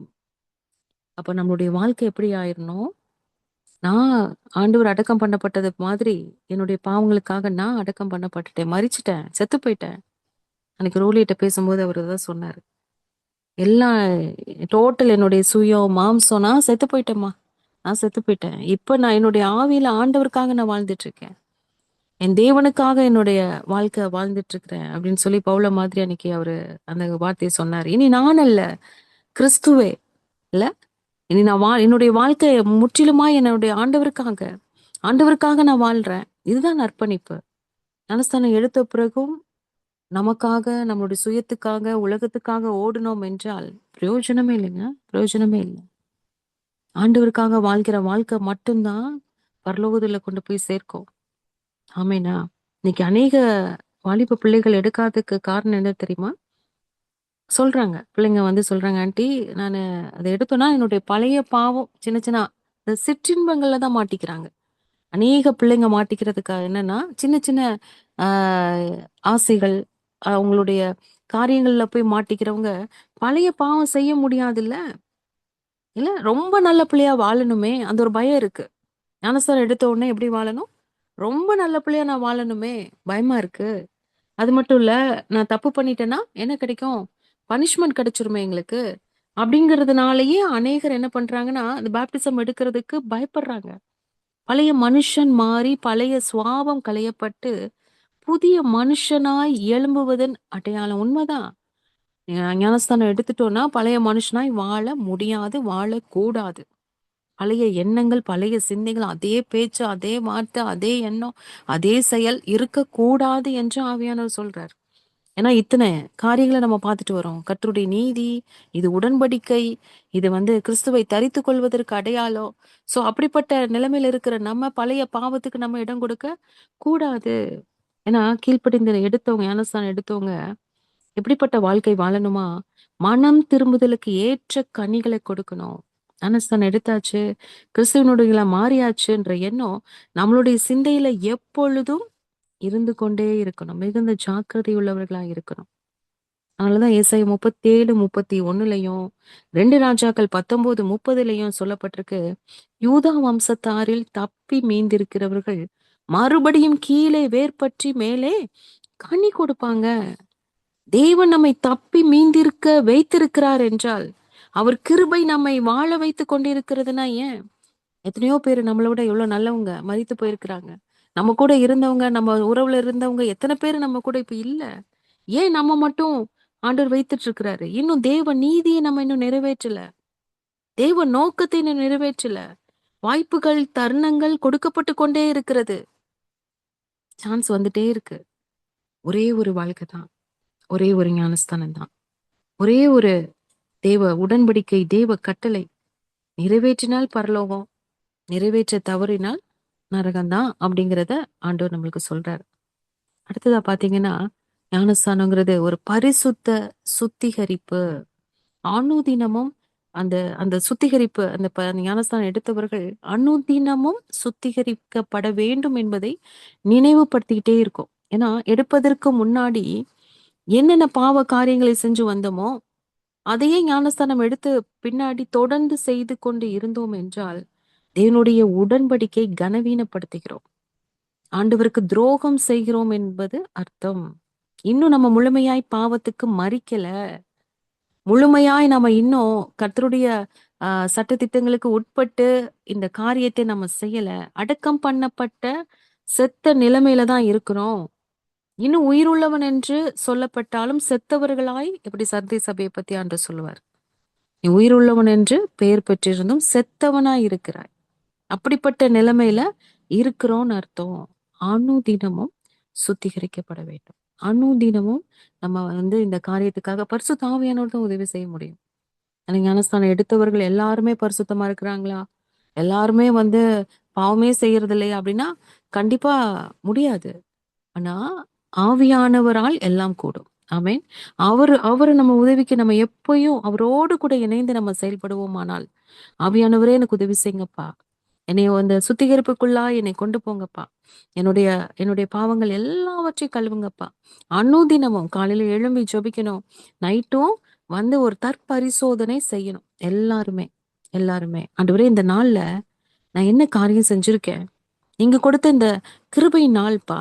அப்ப நம்மளுடைய வாழ்க்கை எப்படி ஆயிரணும்? நான் ஆண்டவர் அடக்கம் பண்ணப்பட்டது மாதிரி என்னுடைய பாவங்களுக்காக நான் அடக்கம் பண்ணப்பட்டுட்டேன், மரிச்சிட்டேன், செத்து போயிட்டேன். அன்னைக்கு ரோலிட்ட பேசும்போது அவர் தான் சொன்னாரு. எல்லாம் டோட்டல் என்னுடைய சுயம் மாம்சம் நான் செத்து போயிட்டேம்மா, நான் செத்து போயிட்டேன். இப்ப நான் என்னுடைய ஆவியில ஆண்டவருக்காக நான் வாழ்ந்துட்டு இருக்கேன், என் தேவனுக்காக என்னுடைய வாழ்க்கை வாழ்ந்துட்டு இருக்கிறேன் அப்படின்னு சொல்லி பவுல மாதிரி அன்னைக்கு அவரு அந்த வார்த்தையை சொன்னாரு. இனி நான் அல்ல, கிறிஸ்துவே இல்ல, இனி நான் என்னுடைய வாழ்க்கை முற்றிலுமா என்னுடைய ஆண்டவருக்காக நான் வாழ்றேன். இதுதான் அர்ப்பணிப்பு. ஞானஸ்தானம் எடுத்த பிறகும் நமக்காக, நம்மளுடைய சுயத்துக்காக, உலகத்துக்காக ஓடுனோம் என்றால் பிரயோஜனமே இல்லைங்க, பிரயோஜனமே இல்லை. ஆண்டவருக்காக வாழ்கிற வாழ்க்கை மட்டும்தான் பரலோகத்துல கொண்டு போய் சேர்க்கும். ஆமேனா? இன்னைக்கு அநேக வாலிப பிள்ளைகள் எடுக்காததுக்கு காரணம் என்ன தெரியுமா? சொல்றாங்க, பிள்ளைங்க சொல்றாங்க, ஆண்டி நான் அதை எடுத்தோன்னா என்னுடைய பழைய பாவம் சின்ன சின்ன இந்த சிற்றின்பங்கள்ல தான் மாட்டிக்கிறாங்க. அநேக பிள்ளைங்க மாட்டிக்கிறதுக்கு என்னன்னா சின்ன சின்ன ஆசைகள், அவங்களுடைய காரியங்கள்ல போய் மாட்டிக்கிறவங்க பழைய பாவம் செய்ய முடியாது இல்ல, இல்ல ரொம்ப நல்ல பிள்ளையா வாழணுமே அந்த ஒரு பயம் இருக்கு. ஞானஸ்தானம் எடுத்த உடனே எப்படி வாழணும்? ரொம்ப நல்ல பிள்ளையா நான் வாழணுமே, பயமா இருக்கு. அது மட்டும் இல்ல, நான் தப்பு பண்ணிட்டேன்னா என்ன கிடைக்கும்? பனிஷ்மென்ட் கிடைச்சிருமே எங்களுக்கு. அப்படிங்கிறதுனாலயே அநேகர் என்ன பண்றாங்கன்னா, அந்த பாப்டிசம் எடுக்கிறதுக்கு பயப்படுறாங்க. பழைய மனுஷன் மாறி, பழைய சுவாபம் களையப்பட்டு, புதிய மனுஷனாய் எழும்புவதன் அடையாளம். உண்மதான். ஞானஸ்தானம் எடுத்துட்டோம்னா, பழைய மனுஷனாய் வாழ முடியாது, வாழக்கூடாது. பழைய எண்ணங்கள், பழைய சிந்தைகள், அதே பேச்சு, அதே வார்த்தை, அதே எண்ணம், அதே செயல் இருக்கக்கூடாது என்று ஆவியானவர் சொல்றார். ஏன்னா, இத்தனை காரியங்கள நம்ம பார்த்துட்டு வரோம். கர்த்தருடைய நீதி, இது உடன்படிக்கை, இது கிறிஸ்துவை தரித்துக் கொள்வதற்கு அடையாளம். சோ அப்படிப்பட்ட நிலைமையில இருக்கிற நம்ம பழைய பாவத்துக்கு நம்ம இடம் கொடுக்க கூடாது. ஏன்னா, கீழ்ப்படிந்து எடுத்தவங்க, ஞானஸ்தானம் எடுத்தவங்க எப்படிப்பட்ட வாழ்க்கை வாழணுமா? மனம் திரும்புதலுக்கு ஏற்ற கனிகளை கொடுக்கணும். ஞானஸ்தானம் எடுத்தாச்சு, கிறிஸ்துவனுடையங்களா மாறியாச்சுன்ற எண்ணம் நம்மளுடைய சிந்தையில எப்பொழுதும் இருந்து கொண்டே இருக்கணும். மிகுந்த ஜாக்கிரதை உள்ளவர்களா இருக்கணும். அதனாலதான் ஏசாயா 37:31 2 ராஜாக்கள் 19:30 சொல்லப்பட்டிருக்கு. யூதா வம்சத்தாரில் தப்பி மீந்திருக்கிறவர்கள் மறுபடியும் கீழே வேர்பற்றி மேலே கனி கொடுப்பாங்க. தேவன் நம்மை தப்பி மீந்திருக்க வைத்திருக்கிறார் என்றால், அவர் கிருபை நம்மை வாழ வைத்து கொண்டிருக்கிறதுனா ஏன்? எத்தனையோ பேர் நம்மளை விட எவ்வளவு நல்லவங்க மரித்து போயிருக்கிறாங்க. நம்ம கூட இருந்தவங்க, நம்ம உறவுல இருந்தவங்க எத்தனை பேர் நம்ம கூட இப்ப இல்ல. ஏன் நம்ம மட்டும் ஆண்டவர் வைத்துட்டு இருக்கிறாரு? இன்னும் தேவ நீதியை நம்ம இன்னும் நிறைவேற்றல. தேவ நோக்கத்தை இன்னும் நிறைவேற்றல. வாய்ப்புகள், தருணங்கள் கொடுக்கப்பட்டு கொண்டே இருக்கிறது. சான்ஸ் வந்துட்டே இருக்கு. ஒரே ஒரு வாழ்க்கை தான். ஒரே ஒரு ஞானஸ்தானம் தான். ஒரே ஒரு தேவ உடன்படிக்கை, தேவ கட்டளை. நிறைவேற்றினால் பரலோகம், நிறைவேற்ற தவறினால் நரகம்தான் அப்படிங்கிறத ஆண்டவர் நம்மளுக்கு சொல்றாரு. அடுத்ததா பாத்தீங்கன்னா, ஞானஸ்தானங்கிறது ஒரு பரிசுத்த சுத்திகரிப்பு. அனுதினமும் அந்த அந்த சுத்திகரிப்பு, அந்த ஞானஸ்தானம் எடுத்தவர்கள் அனுதினமும் சுத்திகரிக்கப்பட வேண்டும் என்பதை நினைவுபடுத்திக்கிட்டே இருக்கும். ஏன்னா, எடுப்பதற்கு முன்னாடி என்னென்ன பாவ காரியங்களை செஞ்சு வந்தோமோ, அதையே ஞானஸ்தானம் எடுத்து பின்னாடி தொடர்ந்து செய்து கொண்டு இருந்தோம் என்றால், தேவனுடைய உடன்படிக்கை கனவீனப்படுத்துகிறோம். ஆண்டவருக்கு துரோகம் செய்கிறோம் என்பது அர்த்தம். இன்னும் நம்ம முழுமையாய் பாவத்துக்கு மறிக்கல. முழுமையாய் நம்ம இன்னும் கர்த்தருடைய சட்டதிட்டங்களுக்கு உட்பட்டு இந்த காரியத்தை நம்ம செய்யல. அடக்கம் பண்ணப்பட்ட செத்த நிலைமையில தான் இருக்கிறோம். இன்னும் உயிருள்ளவன் என்று சொல்லப்பட்டாலும் செத்தவர்களாய், எப்படி சர்தை சபையை பத்தி ஆண்டு சொல்லுவார், நீ உயிருள்ளவன் என்று பெயர் பெற்றிருந்தும் செத்தவனாய் இருக்கிறாய். அப்படிப்பட்ட நிலைமையில இருக்கிறோம்னு அர்த்தம். அனுதினமும் சுத்திகரிக்கப்பட வேண்டும். அனுதினமும் நம்ம இந்த காரியத்துக்காக பரிசுத்த ஆவியானவர் தான் உதவி செய்ய முடியும். ஞானஸ்தானம் எடுத்தவர்கள் எல்லாருமே பரிசுத்தமா இருக்கிறாங்களா? எல்லாருமே பாவமே செய்யறது இல்லையா அப்படின்னா கண்டிப்பா முடியாது. ஆனா ஆவியானவரால் எல்லாம் கூடும். ஆமென். அவரு நம்ம உதவிக்கு நம்ம எப்பயும் அவரோடு கூட இணைந்து நம்ம செயல்படுவோமானால், ஆவியானவரே எனக்கு உதவி செய்யுங்கப்பா, என்னைய சுத்திகரிப்புக்குள்ளா என்னை கொண்டு போங்கப்பா, என்னுடைய என்னுடைய பாவங்கள் எல்லாவற்றையும் கழுவுங்கப்பா. அனுதினமும் காலையில எழும்பி ஜெபிக்கணும், நைட்டும் ஒரு தற்பரிசோதனை செய்யணும். எல்லாருமே எல்லாருமே ஆண்டவரே, இந்த நாள்ல நான் என்ன காரியம் செஞ்சிருக்கேன்? நீங்க கொடுத்த இந்த கிருபை நாள்பா,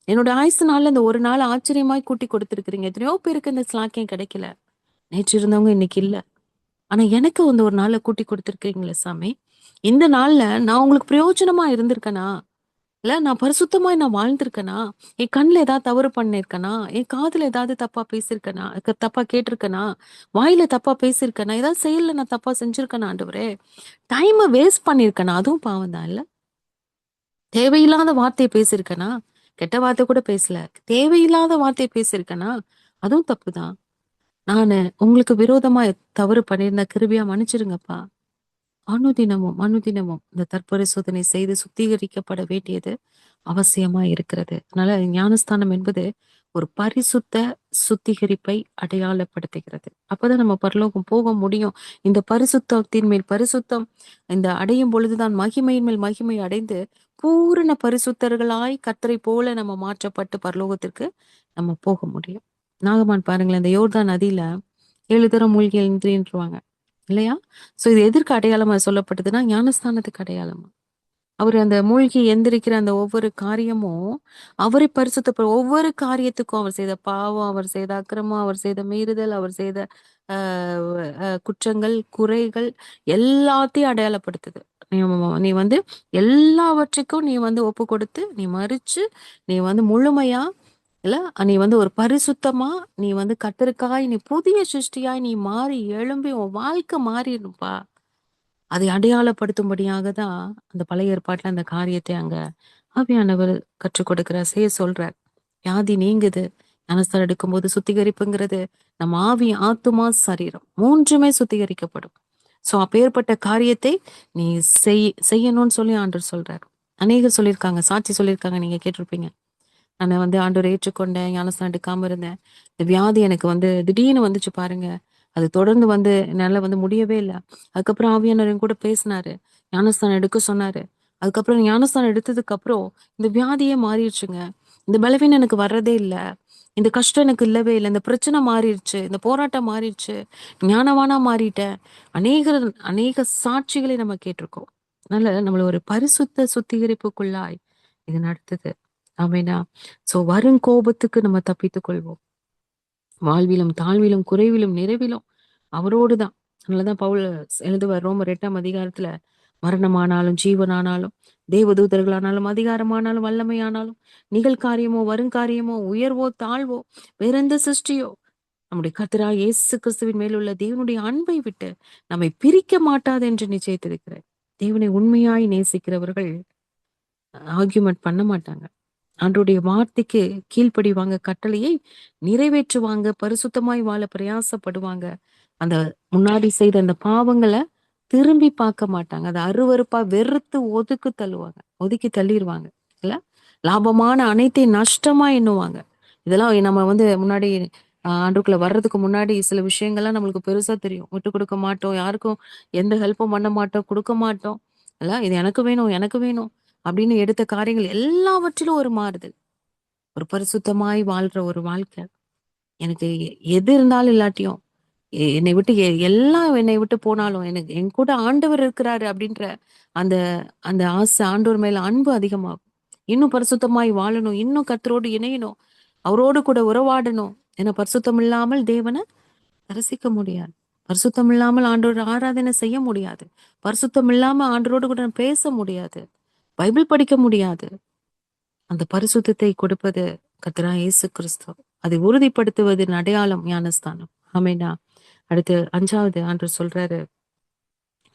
என்னோட ஆயுசு நாள்ல இந்த ஒரு நாள் ஆச்சரியமாய் கூட்டி கொடுத்திருக்கிறீங்க. எத்தனையோ பேருக்கு இந்த ஸ்லாக்கியம் கிடைக்கல. நேற்று இருந்தவங்க இன்னைக்கு இல்ல. ஆனா எனக்கு ஒரு நாள்ல கூட்டி கொடுத்திருக்கீங்களே சாமி. இந்த நாள்ல நான் உங்களுக்கு பிரயோஜனமா இருந்திருக்கேனா? இல்ல நான் பரிசுத்தமாய் நான் வாழ்ந்திருக்கேனா? என் கண்ணுல ஏதாவது தவறு பண்ணிருக்கேனா? என் காதுல ஏதாவது தப்பா பேசியிருக்கேனா? தப்பா கேட்டிருக்கேனா? வாயில தப்பா பேசியிருக்கேனா? ஏதாவது செயல்ல நான் தப்பா செஞ்சிருக்கேனா ஆண்டவரே? டைம வேஸ்ட் பண்ணிருக்கேனா? அதுவும் பாவம் தான் இல்ல? தேவையில்லாத வார்த்தையை பேசியிருக்கேனா? கெட்ட வார்த்தை கூட பேசல. தேவையில்லாத வார்த்தையை பேசியிருக்கேனா? அதுவும் தப்புதான். நானு உங்களுக்கு விரோதமா தவறு பண்ணியிருந்தா கிருபையா மன்னிச்சிருங்கப்பா. அனுதினமும் அனுதினமும் இந்த தற்பரிசோதனை செய்து சுத்திகரிக்கப்பட வேண்டியது அவசியமா இருக்கிறது. அதனால ஞானஸ்தானம் என்பது ஒரு பரிசுத்த சுத்திகரிப்பை அடையாளப்படுத்துகிறது. அப்பதான் நம்ம பரலோகம் போக முடியும். இந்த பரிசுத்தத்தின் மேல் பரிசுத்தம் இந்த அடையும் பொழுதுதான் மகிமையின் மேல் மகிமை அடைந்து பூரண பரிசுத்தர்களாய் கர்த்தரை போல நம்ம மாற்றப்பட்டு பரலோகத்திற்கு நம்ம போக முடியும். நாகமான் பாருங்களேன், இந்த யோர்தான் நதியில 7 தரம் மூழ்கி எழுந்திருவாங்க இல்லையா? சோ இது எதற்கு அடையாளமா சொல்லப்பட்டதுன்னா ஞானஸ்தானத்துக்கு அடையாளமா. அவர் அந்த மூழ்கி எந்திரிக்கிற அந்த ஒவ்வொரு காரியமும் அவரை ஒவ்வொரு காரியத்துக்கும் அவர் செய்த பாவம், அவர் செய்த அக்கிரமம், அவர் செய்த மீறுதல், அவர் செய்த குற்றங்கள், குறைகள் எல்லாத்தையும் அடையாளப்படுத்துது. நீ வந்து எல்லாவற்றுக்கும் நீ வந்து ஒப்பு கொடுத்து, நீ மறிச்சு, நீ வந்து முழுமையா இல்ல நீ வந்து ஒரு பரிசுத்தமா, நீ வந்து கர்த்தருக்காய் நீ புதிய சிருஷ்டியாய் நீ மாறி எழும்பி உன் வாழ்க்கை மாறிடும்பா. அதை அடையாளப்படுத்தும்படியாக தான் அந்த பழைய ஏற்பாட்டுல அந்த காரியத்தை அங்க ஆவியானவர் கற்றுக் கொடுக்கிறார், செய்ய சொல்றார். வியாதி நீங்குது. ஞானஸ்தானம் எடுக்கும்போது சுத்திகரிப்புங்கிறது நம்ம ஆவி, ஆத்துமா, சரீரம் மூன்றுமே சுத்திகரிக்கப்படும். சோ அப்பேற்பட்ட காரியத்தை நீ செய்யணும்னு சொல்லி ஆண்டவர் சொல்றாரு. அநேகர் சொல்லியிருக்காங்க, சாட்சி சொல்லியிருக்காங்க, நீங்க கேட்டிருப்பீங்க. நான் வந்து ஆண்டவரை ஏற்றுக்கொண்டேன், ஞானஸ்நானம் எடுக்காம இருந்தேன். இந்த வியாதி எனக்கு வந்து திடீர்னு வந்துச்சு பாருங்க. அது தொடர்ந்து வந்து என்னால வந்து முடியவே இல்ல. அதுக்கப்புறம் ஆவியானவர் என் கூட பேசினாரு. ஞானஸ்தானம் எடுக்க சொன்னாரு. அதுக்கப்புறம் ஞானஸ்தானம் எடுத்ததுக்கு அப்புறம் இந்த வியாதியே மாறிடுச்சுங்க. இந்த பலவீனம் எனக்கு வர்றதே இல்ல. இந்த கஷ்டம் எனக்கு இல்லவே இல்லை. இந்த பிரச்சனை மாறிடுச்சு. இந்த போராட்டம் மாறிடுச்சு. ஞானவானா மாறிட்டேன். அநேக அநேக சாட்சிகளை நம்ம கேட்டிருக்கோம். அதனால நம்மள ஒரு பரிசுத்த சுத்திகரிப்புக்குள்ளாய் இது நடத்துது. ஆமேனா. சோ வரும் கோபத்துக்கு நம்ம தப்பித்துக் கொள்வோம். வாழ்விலும் தாழ்விலும் குறைவிலும் நிறைவிலும் அவரோடுதான். அதனாலதான் பவுல் எழுதுவார் ரோமர் 8ஆம் அதிகாரத்துல, மரணமானாலும் ஜீவனானாலும் தேவதூதர்களானாலும் அதிகாரமானாலும் வல்லமையானாலும் நிகழ்காரியமோ வருங்காரியமோ உயர்வோ தாழ்வோ வேறெந்த சிருஷ்டியோ நம்முடைய கர்த்தராகிய இயேசு கிறிஸ்துவின் மேலுள்ள தேவனுடைய அன்பை விட்டு நம்மை பிரிக்க மாட்டாது என்று நிச்சயித்திருக்கிறார். தேவனை உண்மையாய் நேசிக்கிறவர்கள் ஆர்கியூமெண்ட் பண்ண மாட்டாங்க. ஆண்டவருடைய வார்த்தைக்கு கீழ்ப்படிவாங்க, கட்டளையை நிறைவேற்றுவாங்க, பரிசுத்தமாய் வாழ பிரயாசப்படுவாங்க. அந்த முன்னாடி செய்த அந்த பாவங்களை திரும்பி பார்க்க மாட்டாங்க. அதை அருவருப்பா வெறுத்து ஒதுக்கி தள்ளிடுவாங்க. இல்ல லாபமான அனைத்தையும் நஷ்டமா எண்ணுவாங்க. இதெல்லாம் நம்ம வந்து முன்னாடி ஆண்டுக்குள்ள வர்றதுக்கு முன்னாடி சில விஷயங்கள்லாம் நம்மளுக்கு பெருசா தெரியும். விட்டு கொடுக்க மாட்டோம், யாருக்கும் எந்த ஹெல்ப்பும் பண்ண மாட்டோம், கொடுக்க மாட்டோம். இல்ல இது எனக்கு வேணும், எனக்கு வேணும் அப்படின்னு எடுத்த காரியங்கள் எல்லாவற்றிலும் ஒரு மாறுதல். ஒரு பரிசுத்தமாய் வாழ்ற ஒரு வாழ்க்கை. எனக்கு எது இருந்தாலும் இல்லாட்டியும் என்னை விட்டு எல்லாம் என்னை விட்டு போனாலும் எனக்கு என் கூட ஆண்டவர் இருக்கிறாரு அப்படின்ற அந்த அந்த ஆசை, ஆண்டவர் மேல அன்பு அதிகமாகும். இன்னும் பரிசுத்தமாய் வாழணும், இன்னும் கர்த்தரோடு இணையணும், அவரோடு கூட உறவாடணும். ஏன்னா பரிசுத்தம் இல்லாமல் தேவனை தரிசிக்க முடியாது. பரிசுத்தம் இல்லாமல் ஆண்டோட ஆராதனை செய்ய முடியாது. பரிசுத்தம் இல்லாம ஆண்டரோடு கூட பேச முடியாது. பைபிள் படிக்க முடியாது. அந்த பரிசுத்தத்தை கொடுப்பது கர்த்தராகிய இயேசு கிறிஸ்து. அதை உறுதிப்படுத்துவதின் அடையாளம் ஞானஸ்தானம். ஆமெனா. அடுத்து 5வது ஆண்டவர் சொல்றாரு,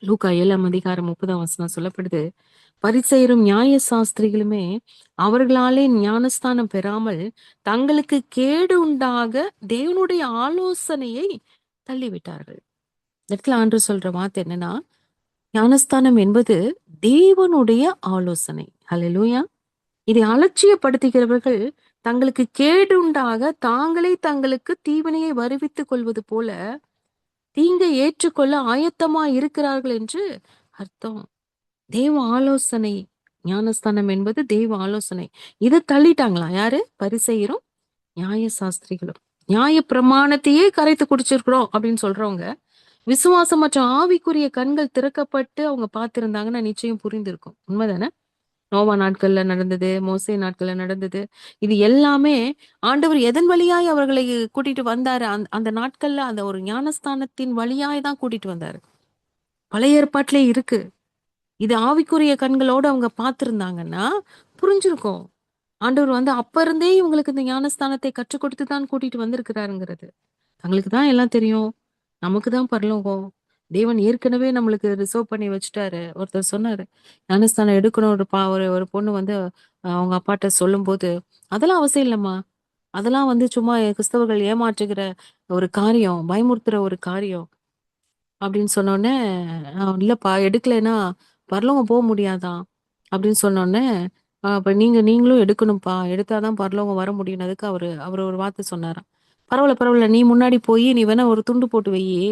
லூக்கா 7ஆம் அதிகாரம் 30ஆம் வசனம் சொல்லப்படுது, பரிசேயரும் நியாய சாஸ்திரிகளுமே அவர்களாலே ஞானஸ்தானம் பெறாமல் தங்களுக்கு கேடு உண்டாக தேவனுடைய ஆலோசனையை தள்ளிவிட்டார்கள். இந்த இடத்துல ஆண்டவர் சொல்ற வார்த்தை என்னன்னா, ஞானஸ்தானம் என்பது தேவனுடைய ஆலோசனை. ஹல்லேலூயா. இதை அலட்சியப்படுத்துகிறவர்கள் தங்களுக்கு கேடுண்டாக தாங்களே தங்களுக்கு தீவினையை வருவித்துக் கொள்வது போல தீங்கை ஏற்றுக்கொள்ள ஆயத்தமா இருக்கிறார்கள் என்று அர்த்தம். தேவ ஆலோசனை, ஞானஸ்தானம் என்பது தேவ ஆலோசனை. இதை தள்ளிட்டாங்களா யாரு? பரிசேயரும் நியாய சாஸ்திரிகளும். நியாய பிரமாணத்தையே கரைத்து குடிச்சிருக்கிறோம் அப்படின்னு சொல்றவங்க விசுவாசம் மற்றும் ஆவிக்குரிய கண்கள் திறக்கப்பட்டு அவங்க பார்த்திருந்தாங்கன்னா நிச்சயம் புரிந்திருக்கும். உண்மைதானே? நோவா நாட்கள்ல நடந்தது, மோசே நாட்கள்ல நடந்தது. இது எல்லாமே ஆண்டவர் எதன் வழியாய் அவர்களை கூட்டிட்டு வந்தாரு? அந்த நாட்கள்ல அந்த ஒரு ஞானஸ்தானத்தின் வழியாய் தான் கூட்டிட்டு வந்தாரு. பழைய ஏற்பாட்டிலே இருக்கு. இது ஆவிக்குரிய கண்களோடு அவங்க பார்த்திருந்தாங்கன்னா புரிஞ்சிருக்கும். ஆண்டவர் வந்து அப்ப இருந்தே இவங்களுக்கு இந்த ஞானஸ்தானத்தை கற்றுக் கொடுத்து தான் கூட்டிட்டு வந்திருக்கிறாருங்கிறது. தங்களுக்கு தான் எல்லாம் தெரியும். நமக்கு தான் பரலோகம். தேவன் ஏற்கனவே நம்மளுக்கு ரிசர்வ் பண்ணி வச்சுட்டாரு. ஒருத்தர் சொன்னாரு, ஞானஸ்தானம் எடுக்கணும் ஒரு பொண்ணு வந்து அவங்க அப்பாட்ட சொல்லும்போது, அதெல்லாம் அவசியம் இல்லம்மா. அதெல்லாம் வந்து சும்மா கிறிஸ்தவர்கள் ஏமாற்றுகிற ஒரு காரியம், பயமுறுத்துற ஒரு காரியம் அப்படின்னு சொன்னோடனே, இல்லப்பா எடுக்கலைன்னா பரலோகம் போக முடியாதாம் அப்படின்னு சொன்னோடனே, அப்ப நீங்களும் எடுக்கணும்ப்பா. எடுத்தாதான் பரலோகம் வர முடியும். அதுக்கு அவரு ஒரு வார்த்தை சொன்னாராம். பரவாயில்ல, பரவாயில்ல. நீ முன்னாடி போய் நீ வேணா ஒரு துண்டு போட்டு வையி.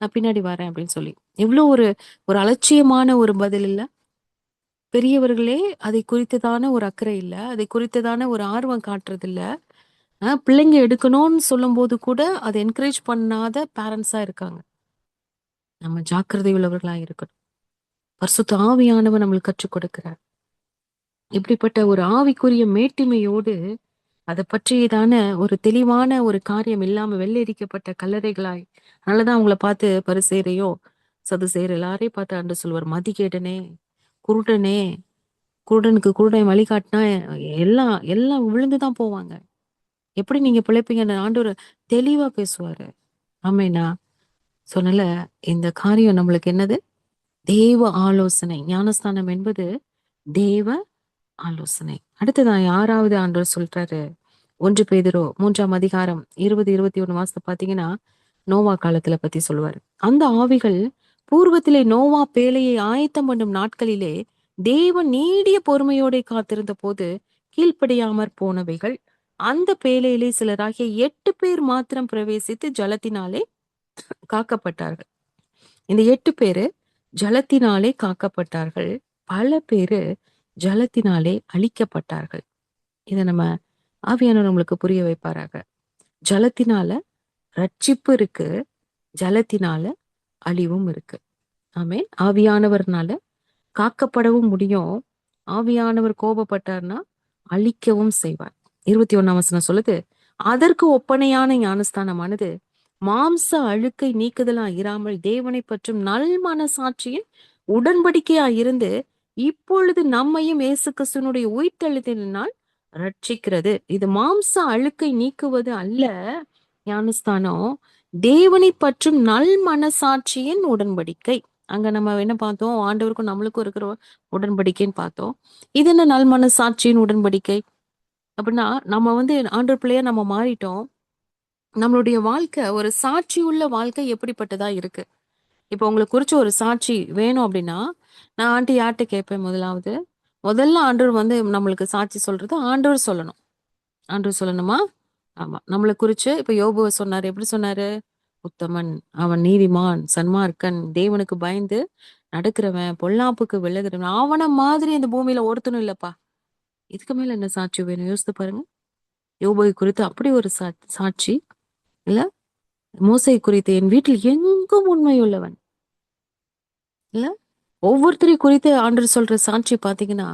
நான் பின்னாடி வரேன் அப்படின்னு சொல்லி. எவ்வளவு ஒரு ஒரு அலட்சியமான ஒரு பதில் இல்ல? பெரியவர்களே அதை குறித்ததான ஒரு அக்கறை இல்ல. அதை குறித்ததான ஒரு ஆர்வம் காட்டுறது இல்ல. பிள்ளைங்க எடுக்கணும்னு சொல்லும்போது கூட அதை என்கரேஜ் பண்ணாத பேரண்ட்ஸா இருக்காங்க. நம்ம ஜாக்கிரதை உள்ளவர்களா இருக்கணும். பரிசுத்த ஆவியானவர் நம்மளுக்கு கற்றுக் கொடுக்கிறார். இப்படிப்பட்ட ஒரு ஆவிக்குரிய மேட்டிமையோடு அதை பற்றியதான ஒரு தெளிவான ஒரு காரியம் இல்லாம வெள்ளரிக்கப்பட்ட கல்லறைகளாய். அதனாலதான் அவங்கள பார்த்து பரிசேரையோ சதுசேயர் எல்லாரையும் பார்த்து ஆண்டு சொல்வார், மதிகேடனே, குருடனே. குருடனுக்கு குருடன் வழிகாட்டினா எல்லாம் எல்லாம் விழுந்துதான் போவாங்க. எப்படி நீங்க பிழைப்பீங்கன்னு ஆண்டவர் தெளிவா பேசுவாரு. ஆமேனா. சொன்னல, இந்த காரியம் நம்மளுக்கு என்னது? தேவ ஆலோசனை. ஞானஸ்தானம் என்பது தேவ ஆலோசனை. அடுத்ததான் 6வது ஆண்டவர் சொல்றாரு, 1 பேதுரு 3ஆம் அதிகாரம் 20, 21 வாசத்தை பாத்தீங்கன்னா, நோவா காலத்துல பத்தி சொல்லுவாரு. அந்த ஆவிகள் பூர்வத்திலே நோவா பேழையை ஆயத்தம் பண்ணும் நாட்களிலே தேவன் நீடிய பொறுமையோட காத்திருந்த போது கீழ்ப்படியாமற் போனவைகள், அந்த பேழையிலே சிலராகிய 8 பேர் மாத்திரம் பிரவேசித்து ஜலத்தினாலே காக்கப்பட்டார்கள். இந்த 8 பேரு ஜலத்தினாலே காக்கப்பட்டார்கள். பல பேரு ஜலத்தினாலே அழிக்கப்பட்டார்கள். இத நம்ம ஆவியானவர் நம்மளுக்கு புரிய வைப்பாராக. ஜலத்தினால ரட்சிப்பு இருக்கு, ஜலத்தினால அழிவும் இருக்கு. ஆமென். ஆவியானவர்னால காக்கப்படவும் முடியும். ஆவியானவர் கோபப்பட்டார்னா அழிக்கவும் செய்வார். 21ஆம் வசனம் சொல்லுது, அதற்கு ஒப்பனையான ஞானஸ்தானமானது மாம்ச அழுக்கை நீக்குதலா இராமல் தேவனை பற்றும் நல் மனசாட்சியின் உடன்படிக்கையா இருந்து இப்பொழுது நம்மையும் இயேசு கிறிஸ்துவினுடைய உயிர்த்தெழுதலினால் ரட்சிக்கிறது. இது மாம்ச அழுக்கை நீக்குவது அல்ல. ஞானஸ்தானம் தேவனை பற்றும் நல் மனசாட்சியின் உடன்படிக்கை. அங்க நம்ம என்ன பார்த்தோம்? ஆண்டவருக்கும் நம்மளுக்கும் இருக்கிற உடன்படிக்கைன்னு பார்த்தோம். இது என்ன நல் மனசாட்சியின் உடன்படிக்கை அப்படின்னா, நம்ம ஆண்டவர் பிள்ளையா நம்ம மாறிட்டோம். நம்மளுடைய வாழ்க்கை ஒரு சாட்சி உள்ள வாழ்க்கை எப்படிப்பட்டதா இருக்கு. இப்போ உங்களுக்கு குறிச்சு ஒரு சாட்சி வேணும் அப்படின்னா, நான் ஆண்டி யார்கிட்ட கேட்பேன்? முதல்ல ஆண்டவர் நம்மளுக்கு சாட்சி சொல்றது ஆண்டவர் சொல்லணும். ஆண்டவர் சொல்லணுமா? ஆமா. நம்மளை குறிச்சு இப்ப யோபுவை சொன்னாரு. எப்படி சொன்னாரு? உத்தமன், அவன் நீதிமான், சன்மார்க்கன், தேவனுக்கு பயந்து நடக்கிறவன், பொல்லாப்புக்கு விலகுறவன், அவன மாதிரி இந்த பூமியில ஒருத்தனும் இல்லப்பா. இதுக்கு மேல என்ன சாட்சி வேணும்? யோசித்து பாருங்க. யோபுவை குறித்து அப்படி ஒரு சாட்சி இல்ல. மோசை குறித்து என் வீட்டில் எங்கும் உண்மை உள்ளவன் இல்ல. ஒவ்வொருத்தரையும் குறித்து ஆண்டவர் சொல்ற சாட்சி பாத்தீங்கன்னா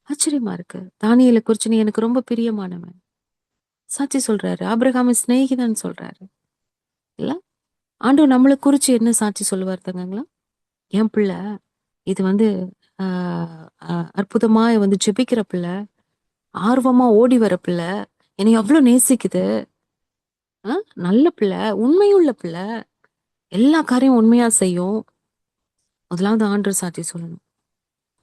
ஆச்சரியமா இருக்கு. தானியேலை குறிச்சு நீ எனக்கு ரொம்ப பிரியமானவன் சாட்சி சொல்றாரு. ஆபிரகாமை சிநேகிதன் சொல்றாரு இல்ல. ஆண்டவர் நம்மளை குறிச்சு என்ன சாட்சி சொல்லுவார் தங்கங்களா? என் பிள்ளை இது அற்புதமா ஜெபிக்கிற பிள்ளை, ஆர்வமா ஓடி வர பிள்ளை, என்னை அவ்வளவு நேசிக்குது, நல்ல பிள்ளை, உண்மையுள்ள பிள்ளை, எல்லா காரியம் உண்மையா செய்யும். முதலாவது ஆண்டவர் சாட்சி சொல்லணும்.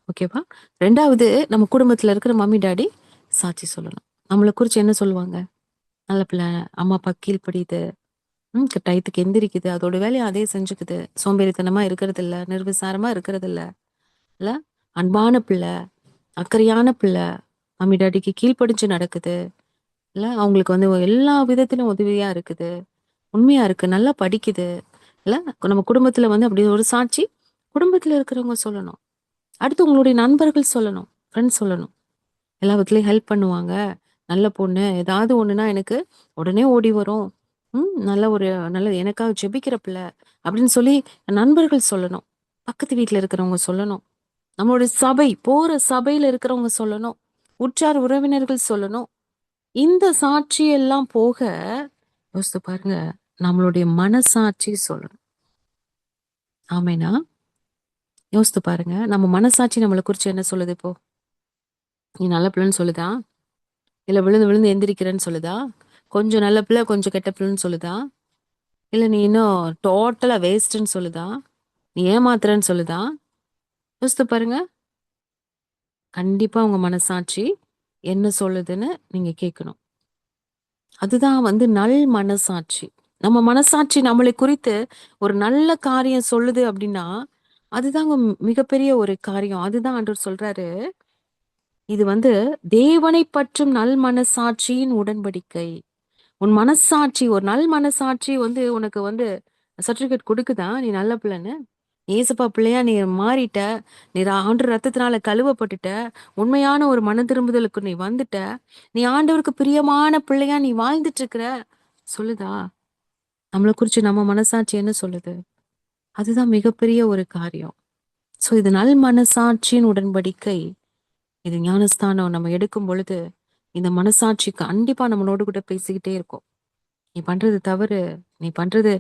ஓகேவா? 2வது நம்ம குடும்பத்துல இருக்கிற மம்மி டாடி சாட்சி சொல்லணும். நம்மளை குறிச்சு என்ன சொல்லுவாங்க? நல்ல பிள்ளை, அம்மா அப்பா கீழ்ப்படியுது, டயத்துக்கு எந்திரிக்குது, அதோட வேலையை அதே செஞ்சுக்குது, சோம்பேறித்தனமா இருக்கிறது இல்ல, நிர்விசாரமா இருக்கிறது இல்ல, அன்பான பிள்ளை, அக்கறையான பிள்ளை, மம்மி டாடிக்கு கீழ்ப்படிஞ்சு நடக்குது இல்ல, அவங்களுக்கு எல்லா விதத்திலும் உதவியா இருக்குது, உண்மையா இருக்கு, நல்லா படிக்குது இல்ல. நம்ம குடும்பத்துல அப்படி ஒரு சாட்சி குடும்பத்துல இருக்கிறவங்க சொல்லணும். அடுத்து உங்களுடைய நண்பர்கள் சொல்லணும், ஃப்ரெண்ட்ஸ் சொல்லணும். எல்லா விதத்துலயும் ஹெல்ப் பண்ணுவாங்க, நல்ல பொண்ணு, ஏதாவது ஒண்ணுனா எனக்கு உடனே ஓடி வரும், நல்ல எனக்காக ஜெபிக்கிற பிள்ளை அப்படின்னு சொல்லி நண்பர்கள் சொல்லணும். பக்கத்து வீட்டுல இருக்கிறவங்க சொல்லணும். நம்மளுடைய சபை போற சபையில இருக்கிறவங்க சொல்லணும். உற்றார் உறவினர்கள் சொல்லணும். இந்த சாட்சி எல்லாம் போக யோசித்து பாருங்க, நம்மளுடைய மனசாட்சி சொல்லணும். ஆமேனா? யோசித்து பாருங்க, நம்ம மனசாட்சி நம்மளை குறிச்சு என்ன சொல்லுது? இப்போ நீ நல்ல பிள்ளைன்னு சொல்லுதா? இல்ல விழுந்து விழுந்து எந்திரிக்கிறேன்னு சொல்லுதா? கொஞ்சம் நல்ல பிள்ளை கொஞ்சம் கெட்ட பிள்ளைன்னு சொல்லுதா? இல்ல நீ இன்னும் டோட்டலா வேஸ்ட்ன்னு சொல்லுதா? நீ ஏமாத்துறன்னு சொல்லுதா? யோசித்து பாருங்க. கண்டிப்பா உங்க மனசாட்சி என்ன சொல்லுதுன்னு நீங்க கேட்கணும். அதுதான் நல் மனசாட்சி. நம்ம மனசாட்சி நம்மளை குறித்து ஒரு நல்ல காரியம் சொல்லுது அப்படின்னா அதுதாங்க மிகப்பெரிய ஒரு காரியம். அதுதான் ஆண்டவர் சொல்றாரு, இது தேவனை பற்றும் நல் மனசாட்சியின் உடன்படிக்கை. உன் மனசாட்சி, ஒரு நல் மனசாட்சி உனக்கு சர்டிபிகேட் கொடுக்குதா நீ நல்ல பிள்ளைன்னு? ஏசப்பா பிள்ளையா நீ மாறிட்ட, நீ ஆண்டவர் ரத்தத்தினால கழுவப்பட்டுட்ட, உண்மையான ஒரு மன திரும்புதலுக்கு நீ வந்துட்ட, நீ ஆண்டவருக்கு பிரியமான பிள்ளையா நீ வாழ்ந்துட்டு இருக்கிற சொல்லுதா? நம்மளை குறிச்சு நம்ம மனசாட்சி என்ன சொல்லுது? அதுதான் மிகப்பெரிய ஒரு காரியம். சோ இது நல் மனசாட்சியின் உடன்படிக்கை. இது ஞானஸ்தானம் நம்ம எடுக்கும் பொழுது இந்த மனசாட்சி கண்டிப்பா நம்மளோடு கூட பேசிக்கிட்டே இருக்கும். நீ பண்றது தவறு, நீ பண்றது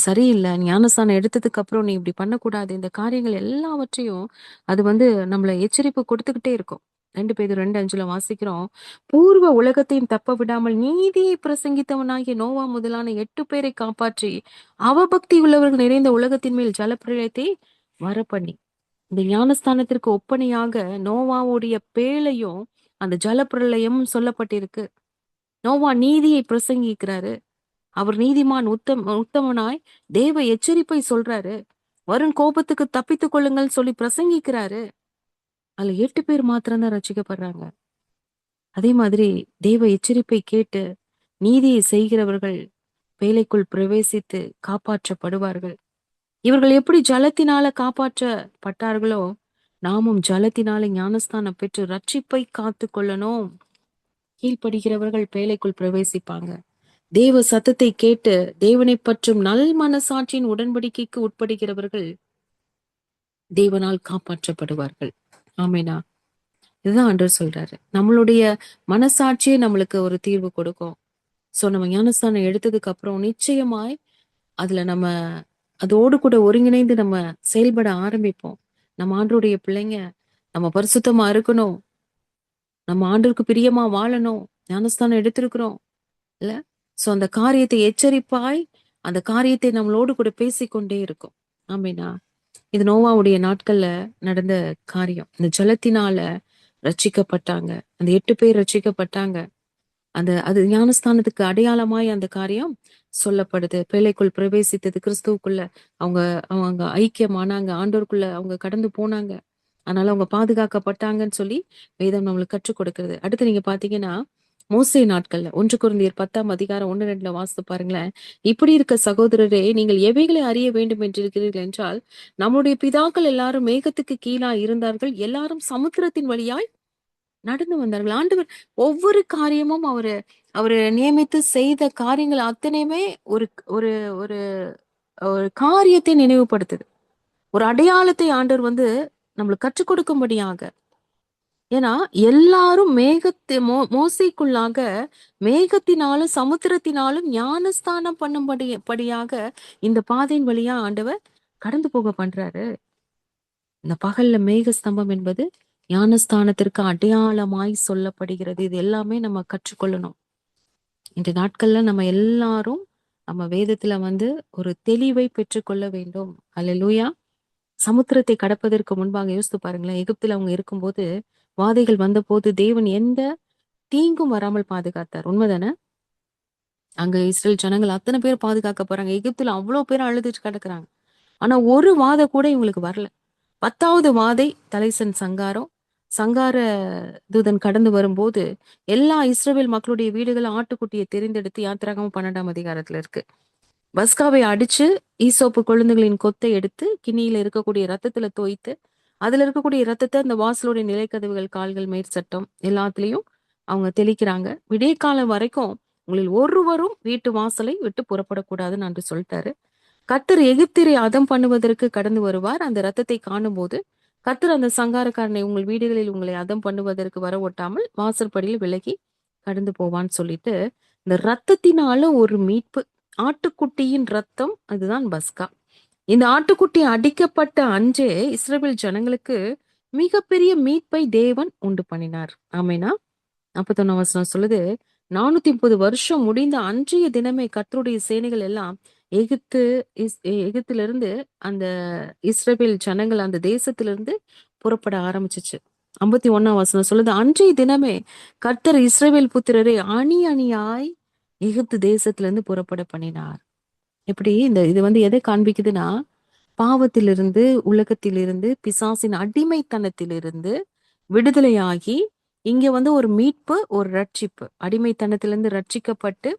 சரியில்லை, ஞானஸ்தானம் எடுத்ததுக்கு அப்புறம் நீ இப்படி பண்ணக்கூடாது. இந்த காரியங்கள் எல்லாவற்றையும் அது நம்மள எச்சரிப்பு கொடுத்துக்கிட்டே இருக்கும். 2 பேதுரு 2:5 வாசிக்கிறோம். பூர்வ உலகத்தையும் தப்ப விடாமல் நீதியை பிரசங்கித்தவனாகிய நோவா முதலான 8 பேரை காப்பாற்றி அவபக்தி உள்ளவர்கள் நிறைந்த உலகத்தின் மேல் ஜலப்பிரளயத்தை வரப்பண்ணி. இந்த ஞானஸ்தானத்திற்கு ஒப்பனையாக நோவாவுடைய பேழையும் அந்த ஜலப்பிரளயமும் சொல்லப்பட்டிருக்கு. நோவா நீதியை பிரசங்கிக்கிறாரு. அவர் நீதிமான், உத்தமனாய் தேவ எச்சரிப்பை சொல்றாரு. வரும் கோபத்துக்கு தப்பித்துக் கொள்ளுங்கள் சொல்லி பிரசங்கிக்கிறாரு. அதுல 8 பேர் மாத்திரம்தான் ரட்சிக்கப்படுறாங்க. அதே மாதிரி தேவ எச்சரிப்பை கேட்டு நீதியை செய்கிறவர்கள் பேழைக்குள் பிரவேசித்து காப்பாற்றப்படுவார்கள். இவர்கள் எப்படி ஜலத்தினால காப்பாற்றப்பட்டார்களோ நாமும் ஜலத்தினால ஞானஸ்தானம் பெற்று ரட்சிப்பை காத்து கொள்ளணும். கீழ்ப்படுகிறவர்கள் பேழைக்குள் பிரவேசிப்பாங்க. தேவ சத்தத்தை கேட்டு தேவனை பற்றும் நல் மனசாட்சியின் உடன்படிக்கைக்கு உட்படுகிறவர்கள் தேவனால் காப்பாற்றப்படுவார்கள். ஆமேனா? இதுதான் ஆண்டவர் சொல்றாரு. நம்மளுடைய மனசாட்சியே நம்மளுக்கு ஒரு தீர்வு கொடுக்கும். சோ நம்ம ஞானஸ்தானம் எடுத்ததுக்கு அப்புறம் நிச்சயமாய் அதுல நம்ம அதோடு கூட ஒருங்கிணைந்து நம்ம செயல்பட ஆரம்பிப்போம். நம்ம ஆண்டருடைய பிள்ளைங்க, நம்ம பரிசுத்தமா இருக்கணும், நம்ம ஆண்டருக்கு பிரியமா வாழணும், ஞானஸ்தானம் எடுத்திருக்கிறோம் இல்ல. சோ அந்த காரியத்தை எச்சரிப்பாய் அந்த காரியத்தை நம்மளோடு கூட பேசிக்கொண்டே இருக்கும். ஆமீனா? இது நோவாவுடைய நாட்கள்ல நடந்த காரியம். இந்த ஜலத்தினால ரட்சிக்கப்பட்டாங்க. அந்த 8 பேர் ரட்சிக்கப்பட்டாங்க. அது ஞானஸ்தானத்துக்கு அடையாளமாய் அந்த காரியம் சொல்லப்படுது. பேழைக்குள் பிரவேசித்தது, கிறிஸ்துவுக்குள்ள அவங்க அவங்க ஐக்கியமானாங்க, ஆண்டோருக்குள்ள அவங்க கடந்து போனாங்க. அதனால அவங்க பாதுகாக்கப்பட்டாங்கன்னு சொல்லி வேதம் நம்மளுக்கு கற்றுக் கொடுக்கிறது. அடுத்து நீங்க பாத்தீங்கன்னா மோசே நாட்கள்ல 1 கொரிந்தியர் 10:அதிகாரம் 1-2 வாசித்து பாருங்களேன். இப்படி இருக்க சகோதரரே, நீங்கள் எவைகளை அறிய வேண்டும் என்றிருக்கிறீர்கள் என்றால், நம்முடைய பிதாக்கள் எல்லாரும் மேகத்துக்கு கீழா இருந்தார்கள், எல்லாரும் சமுத்திரத்தின் வழியாய் நடந்து வந்தார்கள். ஆண்டவர் ஒவ்வொரு காரியமும் அவரு அவரு நியமித்து செய்த காரியங்கள் அத்தனையுமே ஒரு ஒரு ஒரு ஒரு காரியத்தை நினைவுபடுத்துது. ஒரு அடையாளத்தை ஆண்டவர் நம்மளுக்கு கற்றுக் கொடுக்கும்படியாக. ஏன்னா எல்லாரும் மோசைக்குள்ளாக மேகத்தினாலும் சமுத்திரத்தினாலும் ஞானஸ்தானம் படியாக இந்த பாதையின் வழியா ஆண்டவர் கடந்து போக பண்றாரு. இந்த பகல்ல மேக ஸ்தம்பம் என்பது ஞானஸ்தானத்திற்கு அடையாளமாய் சொல்லப்படுகிறது. இது எல்லாமே நம்ம கற்றுக்கொள்ளணும். இந்த நாட்கள்ல நம்ம எல்லாரும் நம்ம வேதத்துல ஒரு தெளிவை பெற்றுக்கொள்ள வேண்டும். அல்லேலூயா. சமுத்திரத்தை கடப்பதற்கு முன்பாக யோசித்து பாருங்களேன். எகிப்துல அவங்க இருக்கும்போது வாதைகள் வந்த போது தேவன் எந்த தீங்கும் வராமல் பாதுகாத்தார். உண்மைதானே? அங்க இஸ்ரேல் ஜனங்கள் அத்தனை பேர் பாதுகாக்க போறாங்க. எகிப்துல அவ்வளவு பேர் அழுதுட்டு கிடக்குறாங்க. ஆனா ஒரு வாதை கூட இவங்களுக்கு வரல. 10வது வாதை தலைசன் சங்கார தூதன் கடந்து வரும்போது எல்லா இஸ்ரவேல் மக்களுடைய வீடுகள் ஆட்டுக்குட்டியை தெரிந்தெடுத்து யாத்திராகமம் 12ஆம் அதிகாரத்துல இருக்கு. பஸ்காவை அடிச்சு ஈசோப்பு கொழுந்துகளின் கொத்தை எடுத்து கிண்ணியில இருக்கக்கூடிய ரத்தத்துல தோய்த்து அதுல இருக்கக்கூடிய ரத்தத்தை அந்த வாசலுடைய நிலைக்கதவுகள், கால்கள், மேற்சட்டம் எல்லாத்துலயும் அவங்க தெளிக்கிறாங்க. விடிய காலம் வரைக்கும் உங்களில் ஒருவரும் வீட்டு வாசலை விட்டு புறப்படக்கூடாதுன்னு அன்று சொல்லிட்டாரு. கர்த்தர் எகிப்தியரை அதம் பண்ணுவதற்கு கடந்து வருவார். அந்த ரத்தத்தை காணும் போது கர்த்தர் அந்த சங்காரக்காரனை உங்கள் வீடுகளில் உங்களை அதம் பண்ணுவதற்கு வர ஒட்டாமல் வாசற்படியில் விலகி கடந்து போவான்னு சொல்லிட்டு இந்த ரத்தத்தினால ஒரு மீட்பு. ஆட்டுக்குட்டியின் ரத்தம், அதுதான் பஸ்கா. இந்த ஆட்டுக்குட்டி அடிக்கப்பட்ட அன்றே இஸ்ரவேல் ஜனங்களுக்கு மிகப்பெரிய மீட்பை தேவன் உண்டு பண்ணினார். ஆமேனா? 41 வசனம் சொல்லுது, 430 வருஷம் முடிந்த அன்றைய தினமே கர்த்தருடைய சேனைகள் எல்லாம் எகிப்திலிருந்து அந்த இஸ்ரவேல் ஜனங்கள் அந்த தேசத்திலிருந்து புறப்பட ஆரம்பிச்சிச்சு. 51 வசனம் சொல்லுது, அன்றைய தினமே கர்த்தர் இஸ்ரவேல் புத்திரரை அணி அணியாய் எகிப்து தேசத்திலிருந்து புறப்பட பண்ணினார். இப்படி இது எதை காண்பிக்குதுன்னா, பாவத்திலிருந்து, உலகத்திலிருந்து, பிசாசின் அடிமைத்தனத்திலிருந்து விடுதலையாகி இங்க ஒரு மீட்பு, ஒரு ரட்சிப்பு. அடிமைத்தனத்திலிருந்து ரட்சிக்கப்பட்டு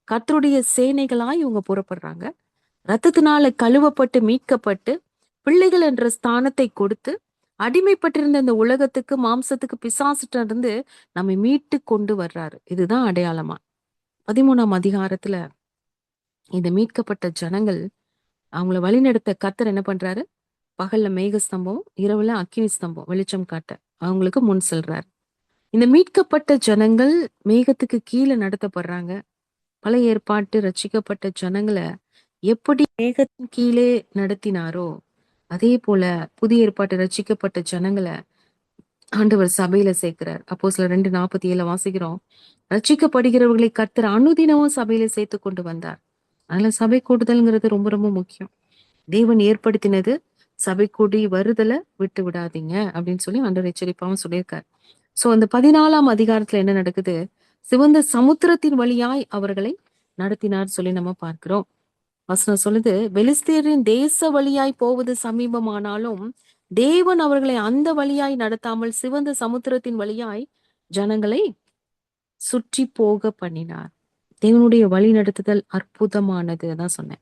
கர்த்தருடைய சேனைகளாய் இவங்க புறப்படுறாங்க. ரத்தத்தினால கழுவப்பட்டு மீட்கப்பட்டு பிள்ளைகள் என்ற ஸ்தானத்தை கொடுத்து அடிமைப்பட்டிருந்த இந்த உலகத்துக்கு, மாம்சத்துக்கு, பிசாசிட்ட இருந்து நம்மை மீட்டு கொண்டு வர்றாரு. இதுதான் அடையாளமா. 13ஆம் அதிகாரத்துல இந்த மீட்கப்பட்ட ஜனங்கள் அவங்கள வழிநடத்த கர்த்தர் என்ன பண்றாரு? பகல்ல மேக ஸ்தம்பம், இரவுல அக்கினி ஸ்தம்பம் வெளிச்சம் காட்ட அவங்களுக்கு முன் செல்றாரு. இந்த மீட்கப்பட்ட ஜனங்கள் மேகத்துக்கு கீழே நடத்தப்படுறாங்க. பழைய ஏற்பாட்டு ரட்சிக்கப்பட்ட ஜனங்களை எப்படி மேகத்தின் கீழே நடத்தினாரோ அதே போல புதிய ஏற்பாட்டு ரட்சிக்கப்பட்ட ஜனங்களை ஆண்டவர் சபையில சேர்க்கிறார். அப்போஸ்தலர் 2:47 வாசிக்கிறோம். ரட்சிக்கப்படுகிறவர்களை கர்த்தர் அனுதினமும் சபையில சேர்த்து கொண்டு வந்தார். அதனால சபை கூடுதல்ங்கிறது ரொம்ப ரொம்ப முக்கியம். தேவன் ஏற்படுத்தினது, சபை கூடி வருதல விட்டு விடாதீங்க அப்படின்னு சொல்லி ஆண்டவர் எச்சரிப்பாவும் சொல்லியிருக்கார். சோ அந்த 14ஆம் அதிகாரத்துல என்ன நடக்குது? சிவந்த சமுத்திரத்தின் வழியாய் அவர்களை நடத்தினார் சொல்லி நம்ம பார்க்கிறோம். வசனம் சொல்லுது, பெலிஸ்தேரின் தேச வழியாய் போவது சமீபமானாலும் தேவன் அவர்களை அந்த வழியாய் நடத்தாமல் சிவந்த சமுத்திரத்தின் வழியாய் ஜனங்களை சுற்றி போக பண்ணினார். தேவனுடைய வழி நடத்துதல் அற்புதமானது தான் சொன்னேன்.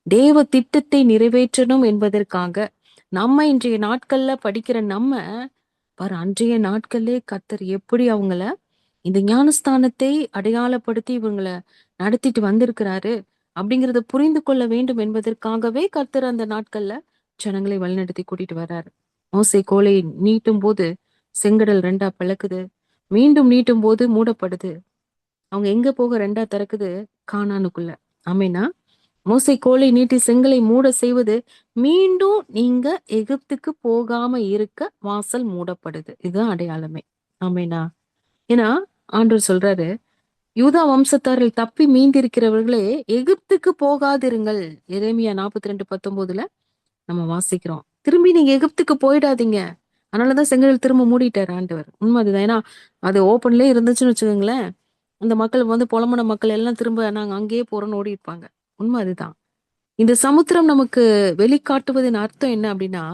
தேவ திட்டத்தை நிறைவேற்றணும் என்பதற்காக நம்ம இன்றைய நாட்கள்ல படிக்கிற நம்ம அன்றைய நாட்கள்லே கர்த்தர் எப்படி அவங்கள இந்த ஞானஸ்தானத்தை அடையாளப்படுத்தி இவங்களை நடத்திட்டு வந்திருக்கிறாரு அப்படிங்கறத புரிந்து கொள்ள வேண்டும் என்பதற்காகவே கர்த்தர் அந்த நாட்கள்ல ஜனங்களை வழிநடத்தி கூட்டிட்டு வர்றாரு. மோசே கோலை நீட்டும் போது செங்கடல் 2ஆ பிளக்குது, மீண்டும் நீட்டும் போது மூடப்படுது. அவங்க எங்க போக 2ஆ திறக்குது? கானானுக்குள்ள. ஆமேனா? மோசே கோலை நீட்டி செங்கலை மூட செய்வது மீண்டும் நீங்க எகிப்துக்கு போகாம இருக்க வாசல் மூடப்படுது. இதுதான் அடையாளமே. ஆமேனா? ஏன்னா ஆண்டவர் சொல்றாரு, யூதா வம்சத்தாரில் தப்பி மீந்திருக்கிறவர்களே எகிப்துக்கு போகாதிருங்கள். எரேமியா 42:19 நம்ம வாசிக்கிறோம். திரும்பி நீங்க எகிப்துக்கு போயிடாதீங்க. அதனாலதான் செங்கடல் திரும்ப மூடிட்டாரு ஆண்டவர். உண்மை அதுதான். ஏன்னா அது ஓப்பன்லயே இருந்துச்சுன்னு வச்சுக்கோங்களேன், அந்த மக்கள் புலம்புன மக்கள் எல்லாம் திரும்ப நாங்க அங்கேயே போறோம்னு ஓடி இருப்பாங்க. உண்மை அதுதான். இந்த சமுத்திரம் நமக்கு வெளிக்காட்டுவதின் அர்த்தம் என்ன அப்படின்னா,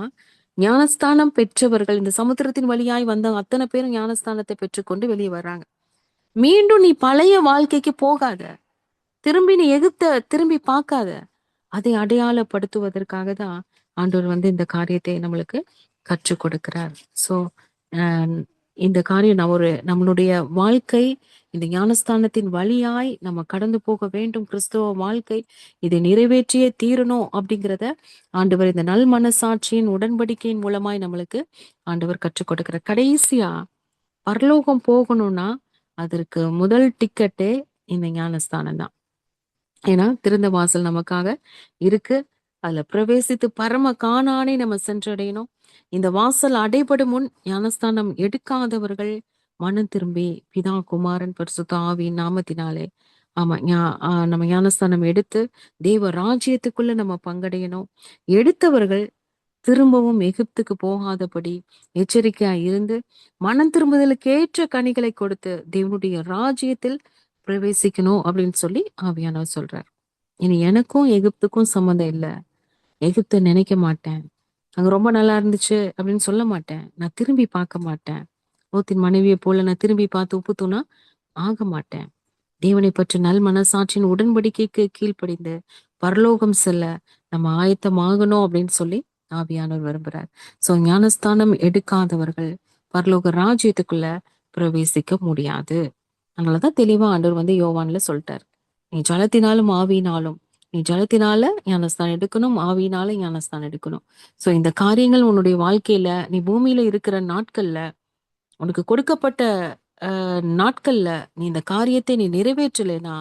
ஞானஸ்தானம் பெற்றவர்கள் இந்த சமுத்திரத்தின் வழியாய் வந்த அத்தனை பேரும் ஞானஸ்தானத்தை பெற்றுக்கொண்டு வெளியே வர்றாங்க. மீண்டும் நீ பழைய வாழ்க்கைக்கு போகாத, திரும்பி நீ திரும்பி பார்க்காத. அதை அடையாளப்படுத்துவதற்காக தான் ஆண்டவர் இந்த காரியத்தை நம்மளுக்கு கற்றுக் கொடுக்கிறார். சோ இந்த காரியம் நம்மளுடைய வாழ்க்கை இந்த ஞானஸ்தானத்தின் வழியாய் நம்ம கடந்து போக வேண்டும். கிறிஸ்தவ வாழ்க்கை இதை நிறைவேற்றியே தீரணும் அப்படிங்கிறத ஆண்டவர் இந்த நல் மனசாட்சியின் உடன்படிக்கையின் மூலமாய் நம்மளுக்கு ஆண்டவர் கற்றுக் கொடுக்கிறார். கடைசியா பரலோகம் போகணும்னா அதற்கு முதல் டிக்கெட்டே இந்த ஞானஸ்தானம் தான். ஏன்னா திறந்த வாசல் நமக்காக இருக்கு. அதுல பிரவேசித்து பரம காணானை நம்ம சென்றடையணும். இந்த வாசல் அடைபடும் முன் ஞானஸ்தானம் எடுக்காதவர்கள் மனம் திரும்பி பிதா குமாரன் பரிசுத்த ஆவியின் நாமத்தினாலே நம்ம ஞானஸ்தானம் எடுத்து தேவ ராஜ்யத்துக்குள்ள நம்ம பங்கடையணும். எடுத்தவர்கள் திரும்பவும் எகிப்துக்கு போகாதபடி எச்சரிக்கையா இருந்து மனம் திரும்புதலுக்கு ஏற்ற கனிகளை கொடுத்து தேவனுடைய ராஜ்யத்தில் பிரவேசிக்கணும் அப்படின்னு சொல்லி ஆவியானவர் சொல்றார். இனி எனக்கும் எகிப்துக்கும் சம்மந்தம் இல்லை. எகிப்தை நினைக்க மாட்டேன். அங்க ரொம்ப நல்லா இருந்துச்சு அப்படின்னு சொல்ல மாட்டேன். நான் திரும்பி பார்க்க மாட்டேன். லோத்தின் மனைவியை போல நான் திரும்பி பார்த்து உப்பு தூணா ஆக மாட்டேன். தேவனை பற்றி நல் மனசாட்சியின் உடன்படிக்கைக்கு கீழ்ப்படிந்து பரலோகம் செல்ல நம்ம ஆயத்தமாகணும் அப்படின்னு சொல்லி ஆவியானவர் விரும்புறார். சோ ஞானஸ்தானம் எடுக்காதவர்கள் பரலோக ராஜ்யத்துக்குள்ள பிரவேசிக்க முடியாது. அதனாலதான் தெளிவா ஆண்டவர் யோவான்ல சொல்லிட்டார், நீ ஜலத்தினாலும் ஆவியினாலும், நீ ஜலத்தினால ஞானஸ்தானம் எடுக்கணும், ஆவியினால ஞானஸ்தானம் எடுக்கணும். சோ இந்த காரியங்கள் உன்னுடைய வாழ்க்கையில நீ பூமியில இருக்கிற நாட்கள்ல உனக்கு கொடுக்கப்பட்ட நாட்கள்ல நீ இந்த காரியத்தை நீ நிறைவேற்றலைன்னா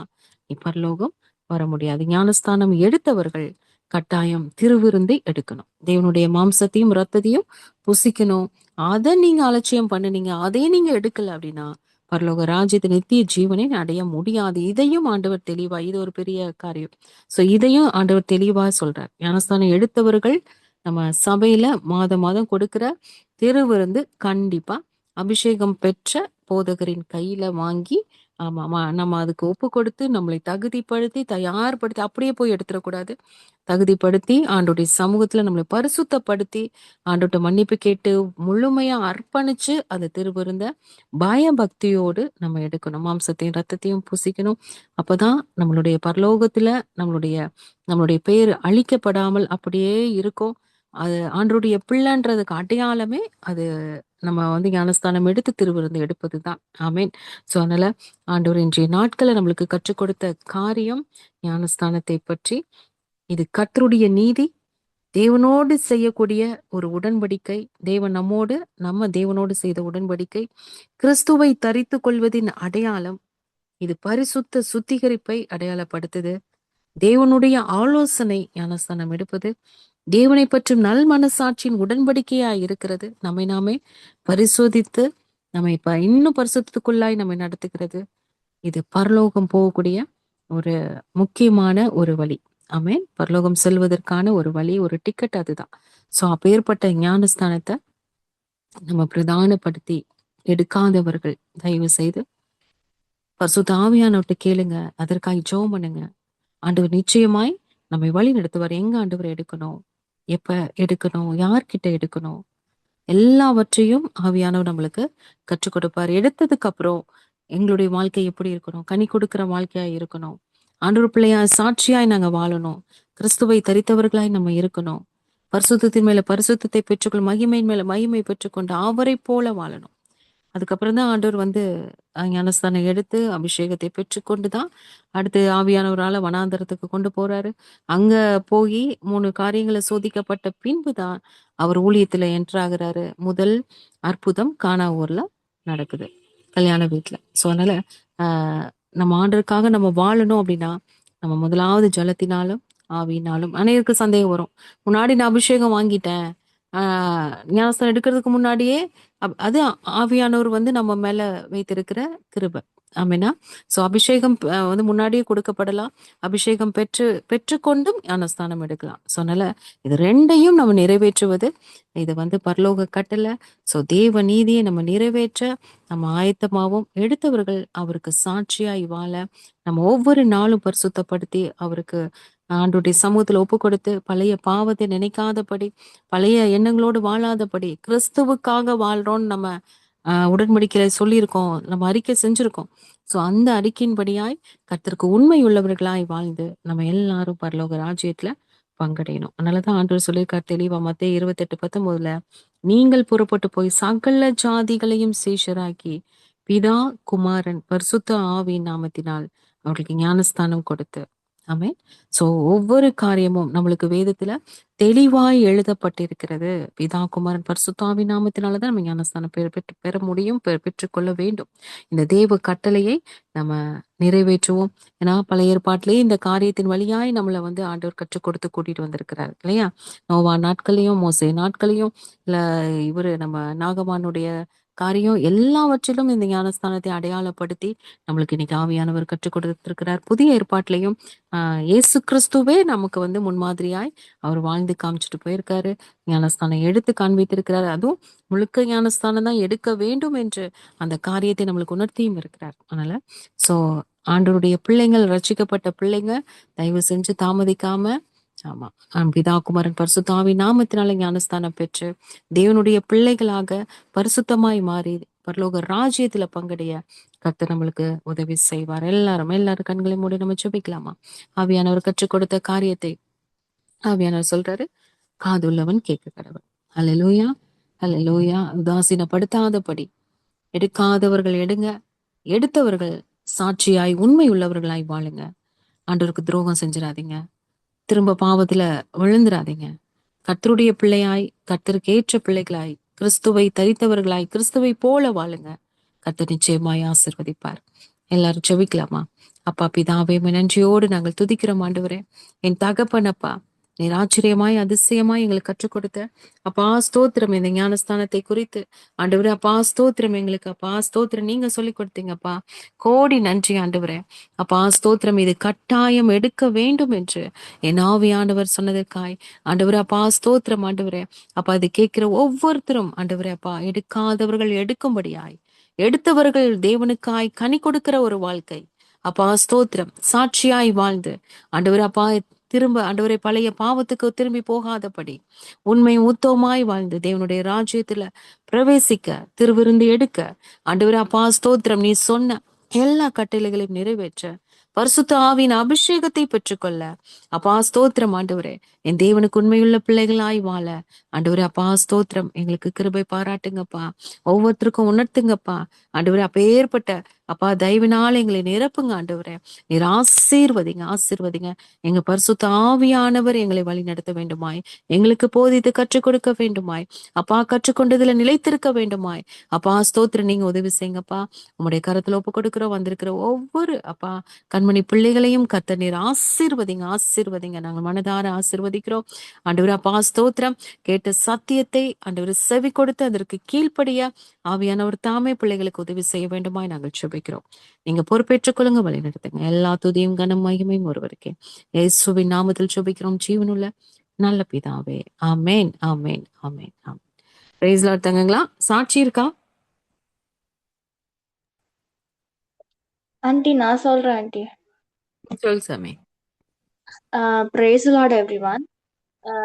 நீ பரலோகம் வர முடியாது. ஞானஸ்தானம் எடுத்தவர்கள் கட்டாயம் திருவிருந்தை எடுக்கணும். தேவனுடைய மாம்சத்தையும் ரத்தத்தையும் புசிக்கணும். அதை நீங்க அலட்சியம் பண்ணுனீங்க, அதை நீங்க எடுக்கல அப்படின்னா பரலோக ராஜ்யத்தை நித்திய ஜீவனை அடைய முடியாது. இதையும் ஆண்டவர் தெளிவா, இது ஒரு பெரிய காரியம். சோ இதையும் ஆண்டவர் தெளிவா சொல்றார். ஞானஸ்தானம் எடுத்தவர்கள் நம்ம சபையில மாதம் மாதம் கொடுக்கிற திருவிருந்து கண்டிப்பா அபிஷேகம் பெற்ற போதகரின் கையில வாங்கி நம்ம அதுக்கு ஒப்பு கொடுத்து நம்மளை தகுதிப்படுத்தி தயார்படுத்தி அப்படியே போய் எடுத்துடக்கூடாது. தகுதிப்படுத்தி ஆண்டோடைய சமூகத்துல நம்மளை பரிசுத்தப்படுத்தி ஆண்டோட்ட மன்னிப்பு கேட்டு முழுமையா அர்ப்பணிச்சு அந்த திருவிருந்த பயபக்தியோடு நம்ம எடுக்கணும். மாம்சத்தையும் ரத்தத்தையும் புசிக்கணும். அப்பதான் நம்மளுடைய பரலோகத்துல நம்மளுடைய பெயர் அழிக்கப்படாமல் அப்படியே இருக்கும். அது ஆண்டருடைய பிள்ளைன்றதுக்கு அடையாளமே அது நம்ம ஞானஸ்தானம் எடுத்து திருவிருந்து எடுப்பதுதான். ஆமேன். சோ அதனால ஆண்டவர் இன்றைய நாட்களை நம்மளுக்கு கற்றுக் கொடுத்த காரியம் ஞானஸ்தானத்தை பற்றி. இது கர்த்தருடைய நீதி, தேவனோடு செய்யக்கூடிய ஒரு உடன்படிக்கை, தேவன் நம்மோடு, நம்ம தேவனோடு செய்த உடன்படிக்கை, கிறிஸ்துவை தரித்து கொள்வதின் அடையாளம். இது பரிசுத்த சுத்திகரிப்பை அடையாளப்படுத்துது. தேவனுடைய ஆலோசனை ஞானஸ்தானம் எடுப்பது, தேவனை பற்றும் நல் மனசாட்சியின் உடன்படிக்கையா இருக்கிறது. நம்மை நாமே பரிசோதித்து நம்மை இன்னும் பரிசுத்தத்துக்குள்ளாய் நம்மை நடத்துகிறது. இது பரலோகம் போகக்கூடிய ஒரு முக்கியமான ஒரு வழி. ஆமென். பரலோகம் செல்வதற்கான ஒரு வழி, ஒரு டிக்கெட் அதுதான். சோ அப்பேற்பட்ட ஞானஸ்தானத்தை நம்ம பிரதானப்படுத்தி எடுக்காதவர்கள் தயவு செய்து பரிசுத்த ஆவியானவர்ட்ட கேளுங்க, அதற்காக ஜெபம் பண்ணுங்க. ஆண்டவர் நிச்சயமாய் நம்மை வழி நடத்துவார். எங்க ஆண்டவர் எடுக்கணும், எப்ப எடுக்கணும், யார்கிட்ட எடுக்கணும், எல்லாவற்றையும் ஆவியானவர் நம்மளுக்கு கற்றுக் கொடுப்பார். எடுத்ததுக்கு அப்புறம் எங்களுடைய வாழ்க்கை எப்படி இருக்கணும், கனி கொடுக்கிற வாழ்க்கையா இருக்கணும், ஆண்டவர் பிள்ளையா சாட்சியாய் நாங்க வாழணும், கிறிஸ்துவை தரித்தவர்களாய் நம்ம இருக்கணும், பரிசுத்தத்தின் மேல பரிசுத்தத்தை பெற்றுக்கொள், மகிமையின் மேல மகிமை பெற்றுக்கொண்டு அவரை போல வாழணும். அதுக்கப்புறம் தான் ஆண்டவர் ஞானஸ்தானம் எடுத்து அபிஷேகத்தை பெற்றுக்கொண்டுதான் அடுத்து ஆவியானவரால வனாந்தரத்துக்கு கொண்டு போறாரு. அங்க போய் 3 காரியங்களை சோதிக்கப்பட்ட பின்புதான் அவர் ஊழியத்துல என்ட்ராகிறாரு. முதல் அற்புதம் கானா ஊர்ல நடக்குது, கல்யாண வீட்டுல. சோ அதனால நம்ம ஆண்டருக்காக நம்ம வாழணும் அப்படின்னா நம்ம முதலாவது ஜலத்தினாலும் ஆவியினாலும். அநேகருக்கு சந்தேகம் வரும், முன்னாடி நான் அபிஷேகம் வாங்கிட்டேன், ஞானஸ்தானம் எடுக்கிறதுக்கு முன்னாடியே அது ஆவியானவர் நம்ம மேல வைத்திருக்கிற கிருபை. ஆமேனா. சோ அபிஷேகம் முன்னாடியே கொடுக்கப்படலாம், அபிஷேகம் பெற்றுக்கொண்டும் ஞானஸ்தானம் எடுக்கலாம். சோ அதனால இது ரெண்டையும் நம்ம நிறைவேற்றுவது இது பரலோக கட்டளை. சோ தேவ நீதியை நம்ம நிறைவேற்ற நம்ம ஆயத்தமாவும், எடுத்தவர்கள் அவருக்கு சாட்சியாய் வாழ நம்ம ஒவ்வொரு நாளும் பரிசுத்தப்படுத்தி அவருக்கு ஆண்டுடைய சமூகத்துல ஒப்பு கொடுத்து பழைய பாவத்தை நினைக்காதபடி, பழைய எண்ணங்களோடு வாழாதபடி, கிறிஸ்துவுக்காக வாழ்றோம்னு நம்ம உடன்படிக்கையில சொல்லியிருக்கோம், நம்ம அறிக்கை செஞ்சிருக்கோம். சோ அந்த அறிக்கையின்படியாய் கர்த்தருக்கு உண்மை உள்ளவர்களாய் வாழ்ந்து நம்ம எல்லாரும் பரலோக ராஜ்யத்துல பங்கடையணும். அதனாலதான் ஆண்டவர் சொல்லியிருக்கார் தெளிவா மத்தேயு 28:19, நீங்கள் புறப்பட்டு போய் சகல ஜாதிகளையும் சீஷராக்கி பிதா குமாரன் பரிசுத்த ஆவியின் நாமத்தினால் அவர்களுக்கு ஞானஸ்தானம் கொடுத்து. ஆமென். சோ ஒவ்வொரு காரியமும் நம்மளுக்கு வேதத்துல தெளிவாய் எழுதப்பட்டிருக்கிறது. பிதா குமாரன் பரிசுத்த ஆவியின் நாமத்தினாலதான் நம்ம ஞானஸ்தானம் பெற முடியும், பெற்றுக்கொள்ள வேண்டும். இந்த தேவ கட்டளையை நம்ம நிறைவேற்றுவோம். ஏன்னா பழைய ஏற்பாட்டிலேயே இந்த காரியத்தின் வழியாய் நம்மளை ஆண்டவர் கற்றுக் கொடுத்து கூட்டிட்டு வந்திருக்கிறார் இல்லையா. நோவா நாட்களையும் மோசே நாட்களையும் இல்ல இவரு நம்ம நாகமானுடைய காரியம் எல்லாவற்றிலும் இந்த ஞானஸ்தானத்தை அடையாளப்படுத்தி நம்மளுக்கு இன்னைக்கு ஆவியானவர் கற்றுக் கொடுத்திருக்கிறார். புதிய ஏற்பாட்டிலையும் இயேசு கிறிஸ்துவே நமக்கு முன்மாதிரியாய் அவர் வாழ்ந்து காமிச்சிட்டு போயிருக்காரு. ஞானஸ்தானம் எடுத்து காண்பித்திருக்கிறார். அதுவும் முழுக்க ஞானஸ்தானம் தான் எடுக்க வேண்டும் என்று அந்த காரியத்தை நம்மளுக்கு உணர்த்தியும் இருக்கிறார். அதனால சோ ஆண்டவருடைய பிள்ளைங்கள், ரட்சிக்கப்பட்ட பிள்ளைங்க தயவு செஞ்சு தாமதிக்காம, ஆமா, பிதா குமாரன் பரிசுத்த ஆவியின் நாமத்தினால ஞானஸ்தானம் பெற்று தேவனுடைய பிள்ளைகளாக பரிசுத்தமாய் மாறி பரலோக ராஜ்யத்துல பங்கடைய கர்த்தர் நம்மளுக்கு உதவி செய்வார். எல்லாரும் கண்களை மூடி நம்ம ஜெபிக்கலாமா. ஆவியானவர் கற்றுக் கொடுத்த காரியத்தை ஆவியானவர் சொல்றாரு, காதுள்ளவன் கேட்க கடவன். அல்லேலூயா, அல்லேலூயா. உதாசீனப்படுத்தாதபடி எடுக்காதவர்கள் எடுங்க, எடுத்தவர்கள் சாட்சியாய் உண்மை உள்ளவர்களாய் வாழுங்க. ஆண்டவருக்கு துரோகம் செஞ்சிடாதீங்க, திரும்ப பாவத்துல விழுந்துடாதீங்க. கர்த்தருடைய பிள்ளையாய், கர்த்தருக்கு ஏற்ற பிள்ளைகளாய், கிறிஸ்துவை தரித்தவர்களாய், கிறிஸ்துவை போல வாழுங்க. கர்த்தர் நிச்சயமாய் ஆசீர்வதிப்பார். எல்லாரும் ஜெபிக்கலாமா. அப்பா பிதாவே, நன்றியோடு நாங்கள் துதிக்கிறோம் ஆண்டவரே. என் தகப்பனப்பா, நீர் ஆச்சரியமாய் அதிசயமாய் எங்களுக்கு கற்றுக் கொடுத்த அப்பா ஸ்தோத்திரம். இந்த ஞானஸ்தானத்தை குறித்து ஆண்டவரே அப்பா ஸ்தோத்திரம். எங்களுக்கு அப்பா ஸ்தோத்திரம், நீங்க சொல்லி கொடுத்தீங்கப்பா. கோடி நன்றி ஆண்டவரே. அப்பா ஸ்தோத்திரம். இது கட்டாயம் எடுக்க வேண்டும் என்று என் ஆவியானவர் சொன்னதற்காய் ஆண்டவரே அப்பா ஸ்தோத்திரம் ஆண்டவரே. அப்பா இது கேட்கிற ஒவ்வொருத்தரும் ஆண்டவரே அப்பா எடுக்காதவர்கள் எடுக்கும்படியாய், எடுத்தவர்கள் தேவனுக்காய் கனி கொடுக்கிற ஒரு வாழ்க்கை அப்பா ஸ்தோத்திரம், சாட்சியாய் வாழ்ந்து ஆண்டவரே அப்பா திரும்ப ஆண்டவரே பழைய பாவத்துக்கு திரும்பி போகாதபடி உண்மை உத்தவமாய் வாழ்ந்து தேவனுடைய ராஜ்யத்துல பிரவேசிக்க, திருவிருந்து எடுக்க ஆண்டவரே அப்பா ஸ்தோத்திரம், நீ சொன்ன எல்லா கட்டளைகளையும் நிறைவேற்ற, பரிசுத்த ஆவியின் அபிஷேகத்தை பெற்றுக்கொள்ள அப்பா ஸ்தோத்திரம் ஆண்டவரே. என் தேவனுக்கு உண்மையுள்ள பிள்ளைகளாய் வாழ ஆண்டவரே அப்பா ஸ்தோத்திரம், எங்களுக்கு கிருபை பாராட்டுங்கப்பா. ஒவ்வொருத்தருக்கும் உணர்த்துங்கப்பா ஆண்டவரே. அப்ப ஏற்பட்ட அப்பா தயவினால் எங்களை நிரப்புங்க ஆண்டவரே. நீர் ஆசீர்வதிங்க, ஆசீர்வதிங்க. எங்க பரிசுத்த ஆவியானவர் எங்களை வழி நடத்த வேண்டுமாய், எங்களுக்கு போதித்து கற்றுக் கொடுக்க வேண்டுமாய், அப்பா கற்றுக்கொண்டதுல நிலைத்திருக்க வேண்டுமாய். அப்பா ஸ்தோத்திரம், நீங்க உதவி செய்யுங்கப்பா. உம்முடைய கரத்துல ஒப்பு கொடுக்கிறோம். வந்திருக்கிற ஒவ்வொரு அப்பா கண்மணி பிள்ளைகளையும் கர்த்தர் நீர் ஆசீர்வதிங்க, ஆசீர்வதிங்க. நாங்கள் மனதார ஆசீர்வதிக்கிறோம் ஆண்டவரே. அப்பா ஸ்தோத்திரம், கேட்ட சத்தியத்தை ஆண்டவர் செவி கொடுத்து அதற்கு கீழ்ப்படிய ஆவியானவர் தாமே பிள்ளைகளுக்கு உதவி செய்ய வேண்டுமாய் நாங்கள் ஜெபிக்கிறோம். நீங்க பொறுப்பேற்றுக் கொள்ளுங்க, வழி நடத்துங்க. எல்லா துதியும் கனம் மகிமையும் ஒருவருக்கே. இயேசுவின் நாமத்தில் ஜெபிக்கிறோம் ஜீவனுள்ள நல்ல பிதாவே. Amen, amen, amen, amen. Praise lord தங்கங்களா. சாட்சி இருக்கா? ஆண்டி நான் சொல்றேன் ஆண்டி. சொல் சாமி. praise the Lord everyone.